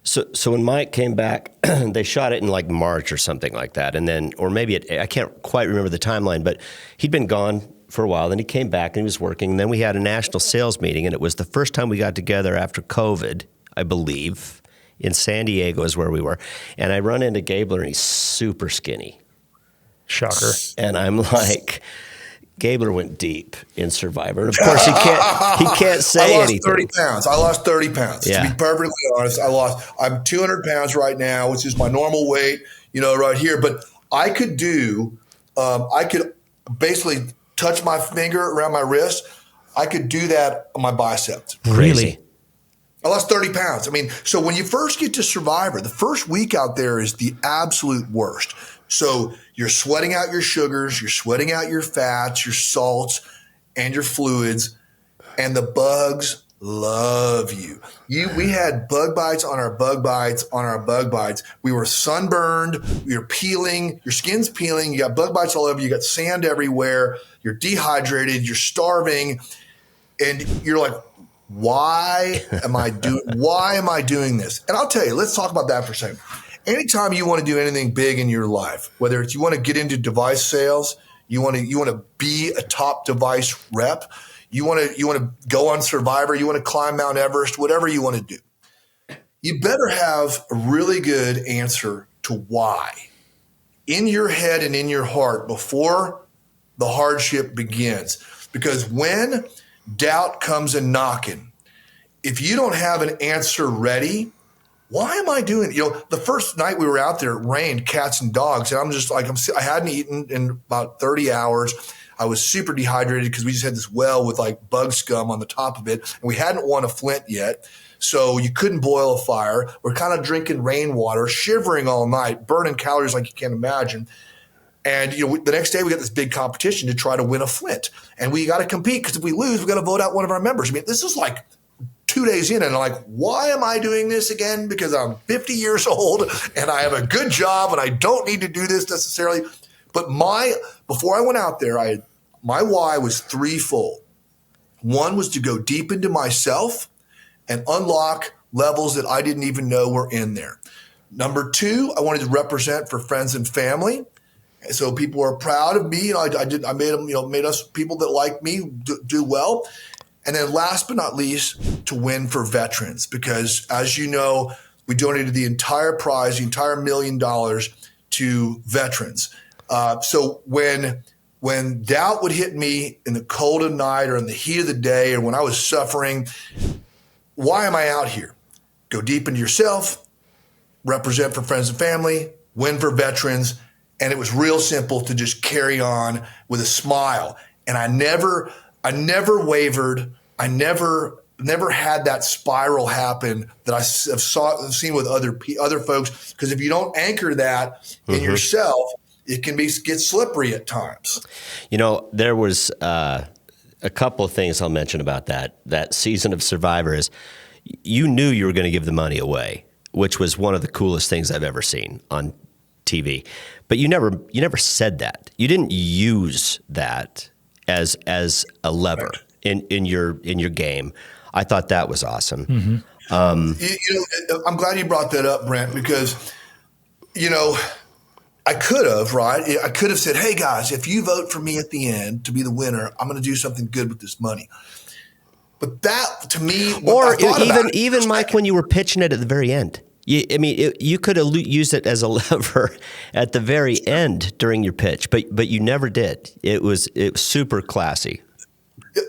So when Mike came back, they shot it in like March or something like that. And then, or maybe I can't quite remember the timeline, but he'd been gone for a while. Then he came back and he was working. And then we had a national sales meeting, and it was the first time we got together after COVID, I believe, in San Diego is where we were. And I run into Gabler, and he's super skinny. Shocker. And I'm like, Gabler went deep in Survivor. And of course, he can't say anything. I lost 30 pounds. Yeah. To be perfectly honest, I'm 200 pounds right now, which is my normal weight, right here. But I could basically touch my finger around my wrist. I could do that on my biceps. Really? I lost 30 pounds. I mean, so when you first get to Survivor, the first week out there is the absolute worst. So you're sweating out your sugars, you're sweating out your fats, your salts, and your fluids, and the bugs love you. We had bug bites on our bug bites on our bug bites. We were sunburned, we were peeling, your skin's peeling, you got bug bites all over you, got sand everywhere, you're dehydrated, you're starving, and you're like, why am I doing this? And I'll tell you, let's talk about that for a second. Anytime you want to do anything big in your life, whether it's you want to get into device sales, you want to be a top device rep, you want to go on Survivor, you want to climb Mount Everest, whatever you want to do, you better have a really good answer to why in your head and in your heart before the hardship begins. Because when doubt comes a knocking, if you don't have an answer ready, why am I doing it? The first night we were out there, it rained cats and dogs. And I'm just like, I hadn't eaten in about 30 hours. I was super dehydrated because we just had this well with like bug scum on the top of it. And we hadn't won a flint yet. So you couldn't boil a fire. We're kind of drinking rainwater, shivering all night, burning calories like you can't imagine. And the next day we got this big competition to try to win a Flint, and we got to compete because if we lose, we got to vote out one of our members. I mean, this is like 2 days in, and I'm like, why am I doing this again? Because I'm 50 years old and I have a good job and I don't need to do this necessarily. But before I went out there, my why was threefold. One was to go deep into myself and unlock levels that I didn't even know were in there. Number two, I wanted to represent for friends and family. So people are proud of me. I made them, made us people that like me do well. And then last but not least, to win for veterans, because as you know, we donated the entire prize, the entire $1 million to veterans. So when doubt would hit me in the cold of night or in the heat of the day or when I was suffering, why am I out here? Go deep into yourself, represent for friends and family, win for veterans. And it was real simple to just carry on with a smile. And I never wavered. I never had that spiral happen that I've seen with other folks. Because if you don't anchor that in yourself, it can get slippery at times. There was a couple of things I'll mention about that season of Survivor is you knew you were going to give the money away, which was one of the coolest things I've ever seen on TV. But you never said that. You didn't use that as a lever in your game. I thought that was awesome. Mm-hmm. I'm glad you brought that up, Brent, because I could have, right? I could have said, hey, guys, if you vote for me at the end to be the winner, I'm going to do something good with this money. But that, to me, or even Mike, when you were pitching it at the very end, you could have used it as a lever at the very end during your pitch, but you never did. It was super classy.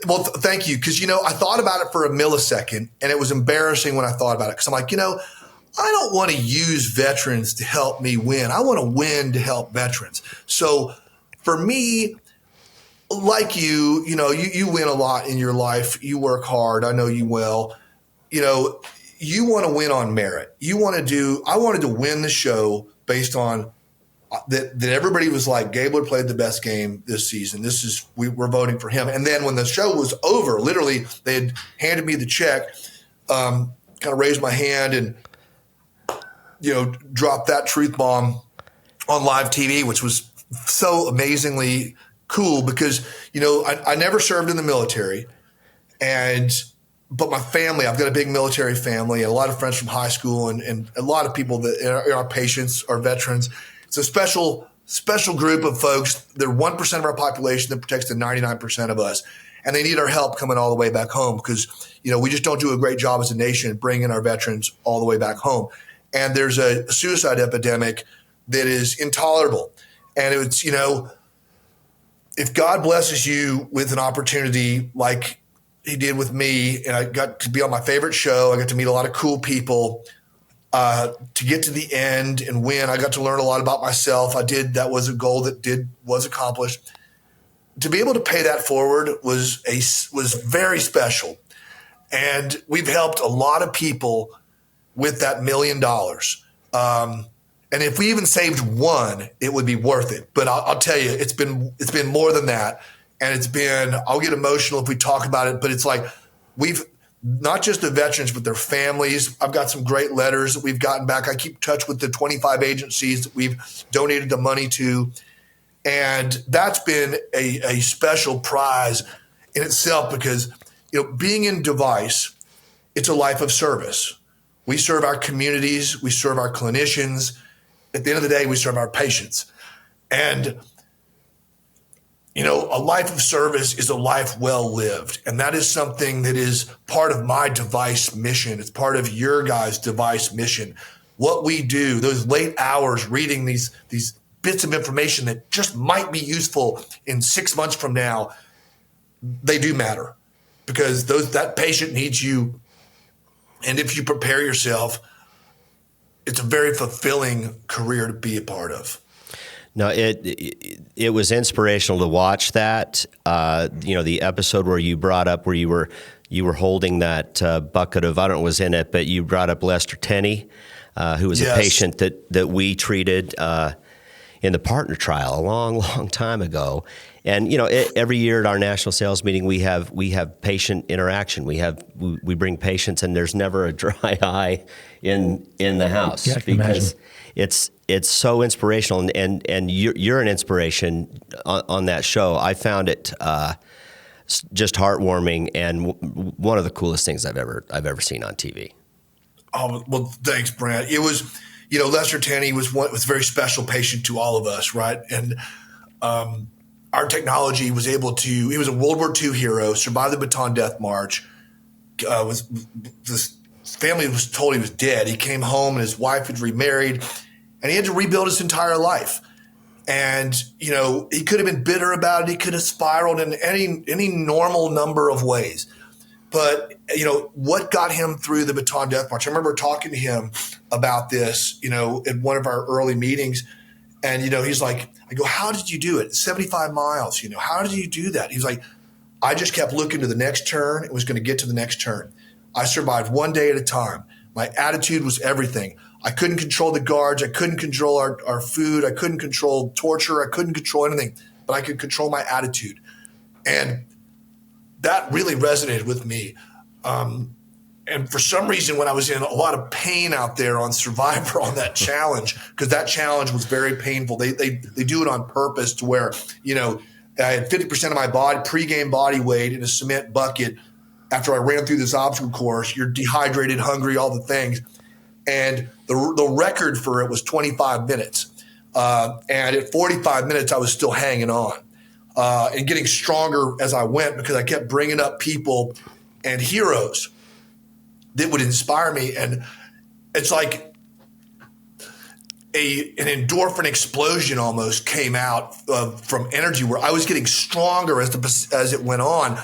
Well, thank you, because I thought about it for a millisecond, and it was embarrassing when I thought about it, because I'm like, I don't want to use veterans to help me win. I want to win to help veterans. So for me, like you win a lot in your life. You work hard. I know you well. You want to win on merit. I wanted to win the show based on that everybody was like, Gabler played the best game this season. We're voting for him. And then when the show was over, literally they had handed me the check, kind of raised my hand and dropped that truth bomb on live TV, which was so amazingly cool because, I never served in the military, but my family, I've got a big military family and a lot of friends from high school and a lot of people that are patients are veterans. It's a special group of folks. They're 1% of our population that protects the 99% of us. And they need our help coming all the way back home because, we just don't do a great job as a nation bringing our veterans all the way back home. And there's a suicide epidemic that is intolerable. And it's, if God blesses you with an opportunity like he did with me, and I got to be on my favorite show, I got to meet a lot of cool people, to get to the end and win. I got to learn a lot about myself. That was a goal that was accomplished. To be able to pay that forward was very special. And we've helped a lot of people with that $1 million. And if we even saved one, it would be worth it. But I'll tell you, it's been more than that. And I'll get emotional if we talk about it, but it's like we've not just the veterans, but their families. I've got some great letters that we've gotten back. I keep in touch with the 25 agencies that we've donated the money to. And that's been a special prize in itself because, being in Device, it's a life of service. We serve our communities. We serve our clinicians. At the end of the day, we serve our patients. And, a life of service is a life well lived. And that is something that is part of my Device mission. It's part of your guys' Device mission. What we do, those late hours reading these bits of information that just might be useful in 6 months from now, they do matter because that patient needs you. And if you prepare yourself, it's a very fulfilling career to be a part of. No, it was inspirational to watch that. The episode where you brought up where you were holding that bucket of, I don't know what was in it, but you brought up Lester Tenney, who was a patient that we treated. in the partner trial a long, long time ago. And every year at our national sales meeting, we have patient interaction. We bring patients, and there's never a dry eye in the house, yeah, I can because imagine. it's so inspirational, and you're an inspiration on that show. I found it just heartwarming and one of the coolest things I've ever seen on TV. Oh, well, thanks, Brent. It was, Lester Tenney was a very special patient to all of us, right? And our technology was able to. He was a World War II hero, survived the Bataan Death March. This family was told he was dead. He came home and his wife had remarried, and he had to rebuild his entire life. And he could have been bitter about it. He could have spiraled in any normal number of ways. But what got him through the Bataan Death March? I remember talking to him about this, in one of our early meetings, and he's like, I go, how did you do it? 75 miles. How did you do that? He's like, I just kept looking to the next turn. It was going to get to the next turn. I survived one day at a time. My attitude was everything. I couldn't control the guards. I couldn't control our food. I couldn't control torture. I couldn't control anything, but I could control my attitude. And that really resonated with me. And for some reason, when I was in a lot of pain out there on Survivor on that challenge, because that challenge was very painful. They do it on purpose to where, I had 50% of my pregame body weight in a cement bucket after I ran through this obstacle course. You're dehydrated, hungry, all the things. And the record for it was 25 minutes. And at 45 minutes, I was still hanging on and getting stronger as I went, because I kept bringing up people and heroes that would inspire me. And it's like an endorphin explosion almost came out from energy, where I was getting stronger as it went on.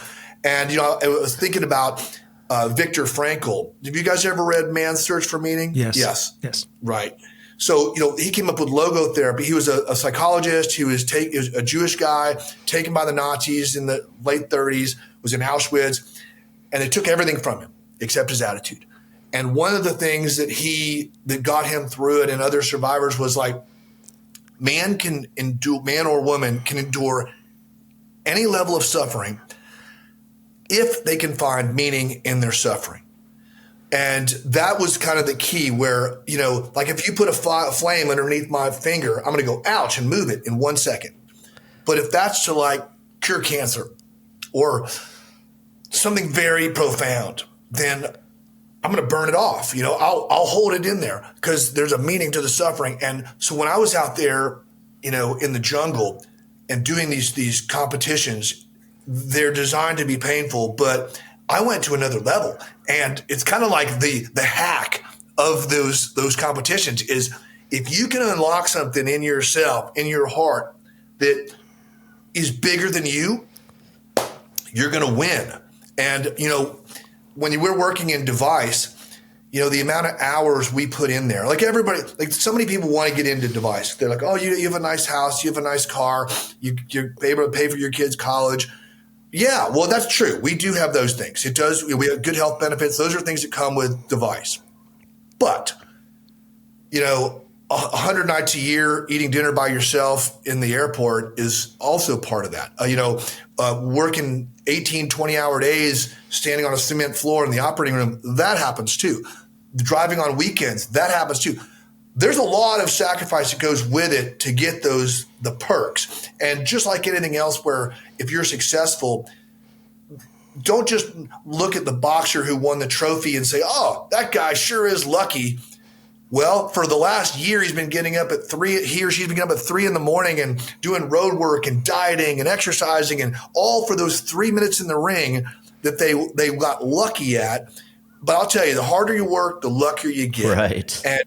And, I was thinking about Viktor Frankl. Have you guys ever read Man's Search for Meaning? Yes. Right. So, he came up with logotherapy. He was a psychologist. He was a Jewish guy taken by the Nazis in the late 30s, was in Auschwitz, and they took everything from him except his attitude. And one of the things that got him through it and other survivors was like, man or woman can endure any level of suffering if they can find meaning in their suffering. And that was kind of the key, where, like if you put a flame underneath my finger, I'm going to go, ouch, and move it in 1 second. But if that's to like cure cancer or something very profound, then I'm going to burn it off. I'll hold it in there because there's a meaning to the suffering. And so when I was out there, in the jungle and doing these competitions, they're designed to be painful, but I went to another level. And it's kind of like the hack of those competitions is, if you can unlock something in yourself, in your heart, that is bigger than you, you're going to win. And, when we're working in device, the amount of hours we put in there, like everybody, like so many people want to get into device. They're like, oh, you have a nice house, you have a nice car, you're able to pay for your kids' college. Yeah, well, that's true. We do have those things. It does. We have good health benefits. Those are things that come with device. But, 100 nights a year eating dinner by yourself in the airport is also part of that. Working 18, 20-hour days, standing on a cement floor in the operating room, that happens too. Driving on weekends, that happens too. There's a lot of sacrifice that goes with it to get the perks. And just like anything else, where if you're successful, don't just look at the boxer who won the trophy and say, oh, that guy sure is lucky. Well, for the last year, he's been getting up at 3. He or she's been getting up at 3 in the morning and doing road work and dieting and exercising, and all for those 3 minutes in the ring that they got lucky at. But I'll tell you, the harder you work, the luckier you get. Right. And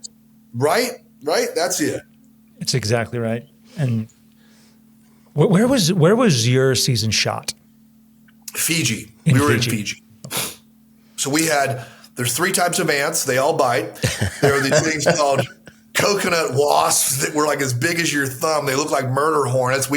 right. That's it. It's exactly right. And where was your season shot? Fiji. We were in Fiji. So there's 3 types of ants. They all bite. There are these things called coconut wasps that were like as big as your thumb. They look like murder hornets.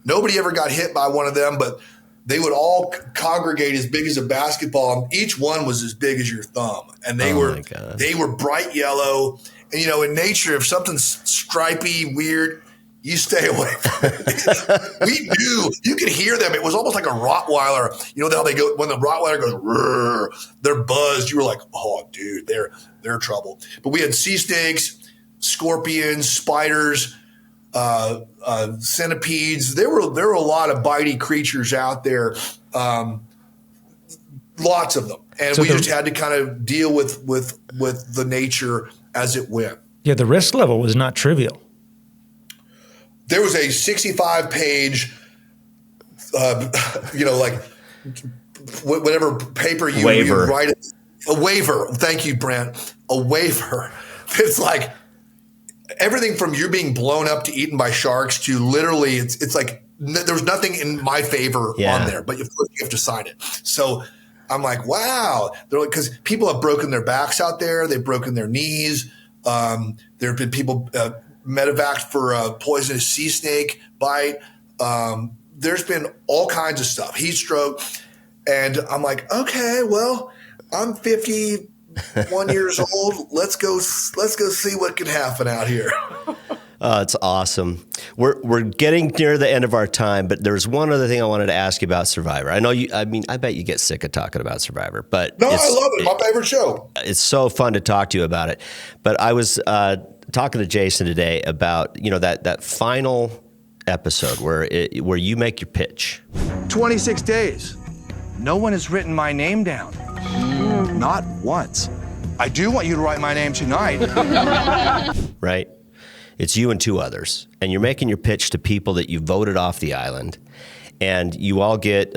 Nobody ever got hit by one of them, but they would all congregate as big as a basketball. And each one was as big as your thumb. And they were bright yellow. And, in nature, if something's stripy, weird, you stay away from it. We knew. You could hear them. It was almost like a Rottweiler. You know how they go when the Rottweiler goes, rrr, they're buzzed. You were like, oh, dude, they're trouble. But we had sea snakes, scorpions, spiders, centipedes. There were a lot of bitey creatures out there, lots of them, and so we just had to kind of deal with the nature as it went. Yeah, the risk level was not trivial. There was a 65-page, like whatever paper you write. A waiver. Thank you, Brent. A waiver. It's like everything from you being blown up to eaten by sharks to literally, it's like there's nothing in my favor on there, but of course you have to sign it. So I'm like, wow. They're like, because people have broken their backs out there. They've broken their knees. There have been people medevaced for a poisonous sea snake bite. There's been all kinds of stuff, heat stroke. And I'm like, okay, well, I'm 51 years old. Let's go see what can happen out here. It's awesome. We're getting near the end of our time, but there's one other thing I wanted to ask you about Survivor. I know I bet you get sick of talking about Survivor, but no, I love it. My favorite show. It's so fun to talk to you about it. But I was talking to Jason today about that final episode where you make your pitch. 26 days. No one has written my name down. Not once. I do want you to write my name tonight. Right? It's you and two others, and you're making your pitch to people that you voted off the island, and you all get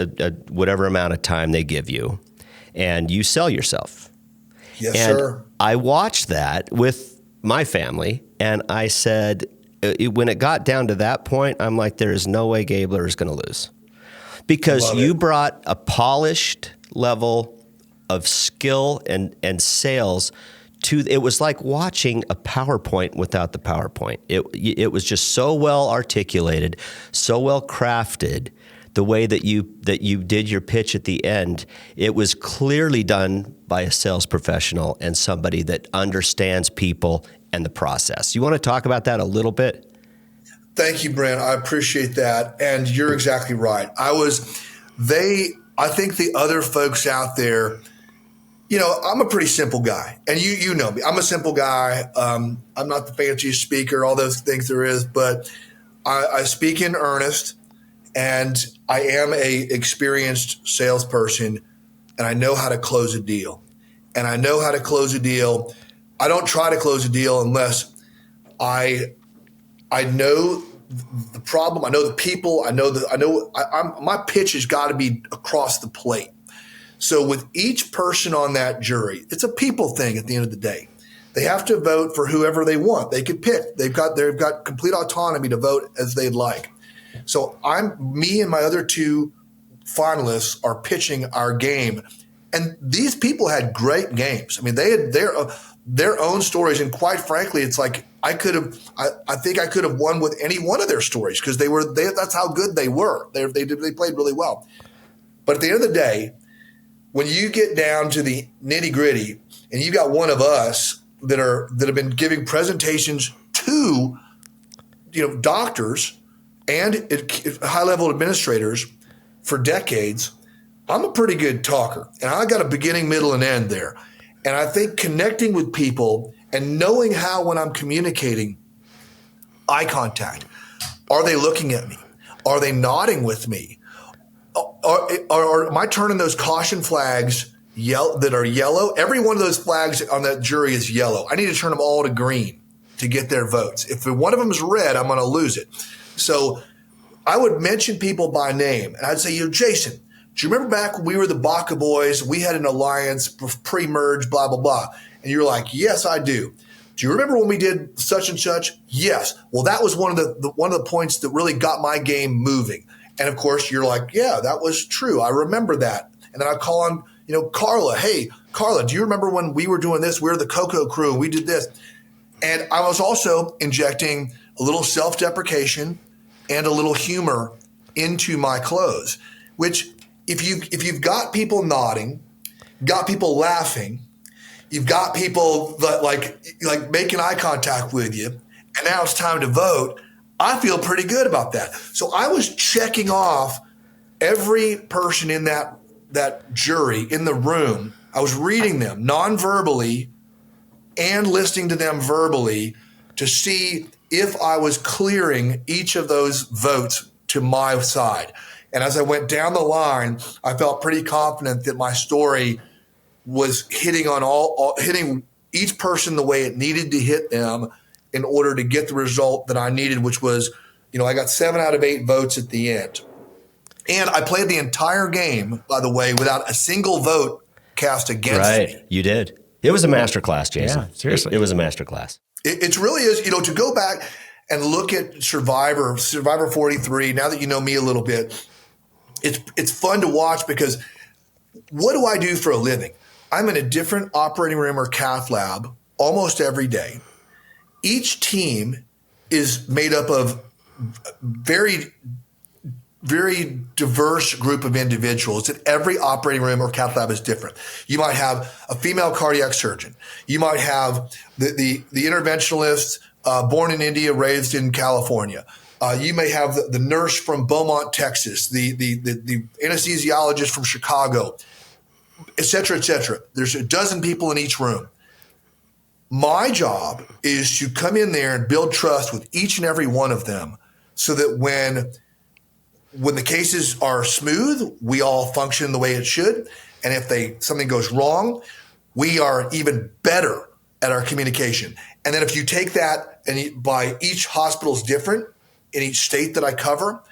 whatever amount of time they give you, and you sell yourself. Yes, and sir. I watched that with my family, and I said, when it got down to that point, I'm like, there is no way Gabler is going to lose. Because you brought a polished level of skill and sales to it. Was like watching a PowerPoint without the PowerPoint. It was just so well articulated, so well crafted. The way that you did your pitch at the end, it was clearly done by a sales professional and somebody that understands people and the process. You want to talk about that a little bit? Thank you, Brent. I appreciate that. And you're exactly right. I think the other folks out there, I'm a pretty simple guy, and you know me. I'm a simple guy. I'm not the fanciest speaker, all those things there is, but I speak in earnest, and I am a experienced salesperson, and I know how to close a deal. And I know how to close a deal. I don't try to close a deal unless I know the problem. I know the people. My pitch has got to be across the plate. So with each person on that jury, it's a people thing at the end of the day. They have to vote for whoever they want. They could pick. They've got complete autonomy to vote as they'd like. So me and my other two finalists are pitching our game. And these people had great games. I mean, they had their own stories. And quite frankly, it's like I think I could have won with any one of their stories because that's how good they were. They played really well. But at the end of the day, when you get down to the nitty gritty, and you got one of us that have been giving presentations to, doctors and high level administrators for decades, I'm a pretty good talker, and I got a beginning, middle, and end there. And I think connecting with people and knowing how, when I'm communicating, eye contact, are they looking at me? Are they nodding with me? Am I turning those caution flags that are yellow? Every one of those flags on that jury is yellow. I need to turn them all to green to get their votes. If one of them is red, I'm going to lose it. So I would mention people by name, and I'd say, Jason, do you remember back when we were the Baca Boys? We had an alliance, pre-merge, blah, blah, blah. And you're like, yes, I do. Do you remember when we did such and such? Yes. Well, that was one of the points that really got my game moving. And of course, you're like, yeah, that was true. I remember that. And then I call on, Carla. Hey, Carla, do you remember when we were doing this? We were the Cocoa Crew, and we did this. And I was also injecting a little self-deprecation and a little humor into my close, which if you've got people nodding, got people laughing, you've got people that like making eye contact with you, and now it's time to vote, I feel pretty good about that. So I was checking off every person in that jury in the room. I was reading them non-verbally and listening to them verbally to see if I was clearing each of those votes to my side. And as I went down the line, I felt pretty confident that my story was hitting each person the way it needed to hit them in order to get the result that I needed, which was, I got 7 out of 8 votes at the end. And I played the entire game, by the way, without a single vote cast against me. Right, you did. It was a masterclass, Jason. Yeah, seriously. It was a masterclass. It really is, to go back and look at Survivor 43, now that you know me a little bit, it's fun to watch because what do I do for a living? I'm in a different operating room or cath lab almost every day. Each team is made up of very, very diverse group of individuals. That every operating room or cath lab is different. You might have a female cardiac surgeon. You might have the interventionalist born in India, raised in California. You may have the nurse from Beaumont, Texas, the anesthesiologist from Chicago, et cetera, et cetera. There's a dozen people in each room. My job is to come in there and build trust with each and every one of them so that when the cases are smooth, we all function the way it should. And if something goes wrong, we are even better at our communication. And then if you take that and by each hospital is different in each state that I cover,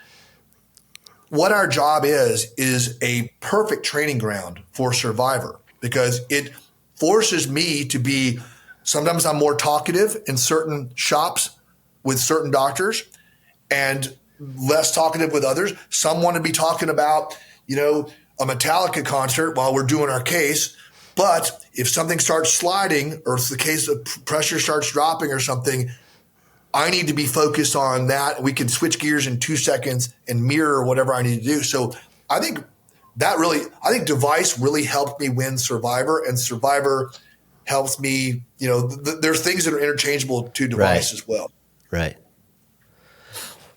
what our job is a perfect training ground for Survivor because it forces me to be, sometimes I'm more talkative in certain shops with certain doctors and less talkative with others. Some want to be talking about, a Metallica concert while we're doing our case. But if something starts sliding or if the case of pressure starts dropping or something, I need to be focused on that. We can switch gears in 2 seconds and mirror whatever I need to do. So I think Device really helped me win Survivor, and Survivor helps me, there's things that are interchangeable to Device as well. Right.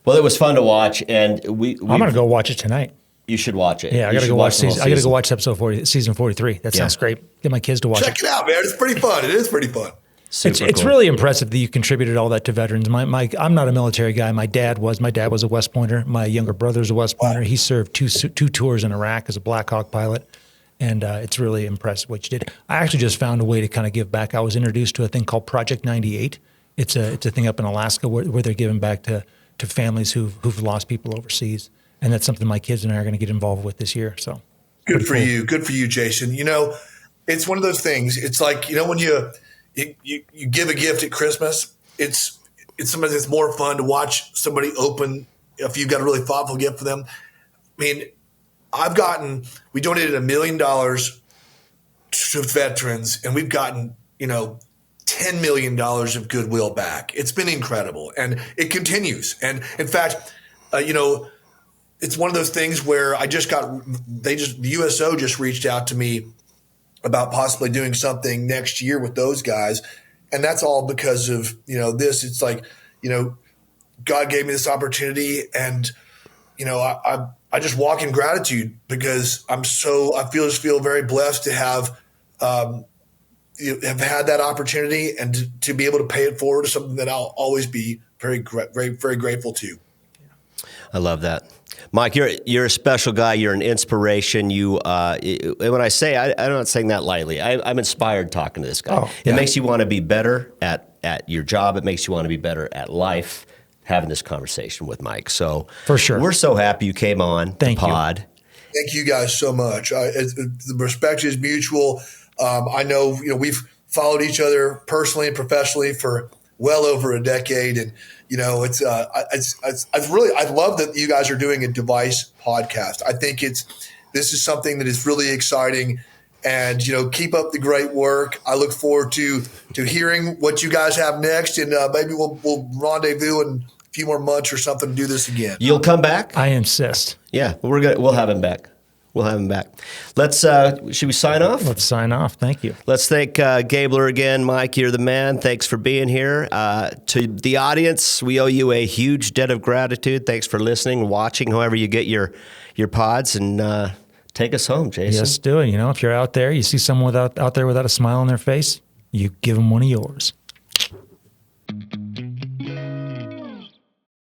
Well, it was fun to watch, and I'm going to go watch it tonight. You should watch it. Yeah, I got to go watch season. I got to go watch episode 40, season 43. That sounds great. Get my kids to watch it. Check it out, man. It's pretty fun. It is pretty fun. It's really impressive that you contributed all that to veterans. I'm not a military guy. My dad was. My dad was a West Pointer. My younger brother's a West Pointer. He served two tours in Iraq as a Black Hawk pilot. And it's really impressive what you did. I actually just found a way to kind of give back. I was introduced to a thing called Project 98. It's a thing up in Alaska where they're giving back to families who've lost people overseas. And that's something my kids and I are going to get involved with this year. So good for you. Good for you, Jason. It's one of those things. It's like, when you give a gift at Christmas, it's sometimes it's more fun to watch somebody open if you've got a really thoughtful gift for them. I mean, we donated $1 million to veterans, and we've gotten, $10 million of goodwill back. It's been incredible, and it continues. And in fact, it's one of those things where the USO just reached out to me about possibly doing something next year with those guys. And that's all because of, this. It's like, God gave me this opportunity, and, I just walk in gratitude because I feel very blessed to have had that opportunity and to be able to pay it forward to something that I'll always be very, very, very grateful to. I love that. Mike, you're a special guy. You're an inspiration. When I say, I'm not saying that lightly. I'm inspired talking to this guy. Oh, yeah. It makes you want to be better at your job. It makes you want to be better at life, having this conversation with Mike. So for sure, we're so happy you came on the pod. Thank you guys so much. The respect is mutual. I know, we've followed each other personally and professionally for well over a decade, and I love that you guys are doing a Device podcast. I think this is something that is really exciting, and keep up the great work. I look forward to hearing what you guys have next, and maybe we'll rendezvous in a few more months or something to do this again. You'll come back? I insist. Yeah, we'll have him back. We'll have him back. Let's. Should we sign off? Let's sign off. Thank you. Let's thank Gabler again. Mike, you're the man. Thanks for being here. To the audience, we owe you a huge debt of gratitude. Thanks for listening, watching, however you get your pods, and take us home, Jason. Yes, do it. If you're out there, you see someone out there without a smile on their face, you give them one of yours.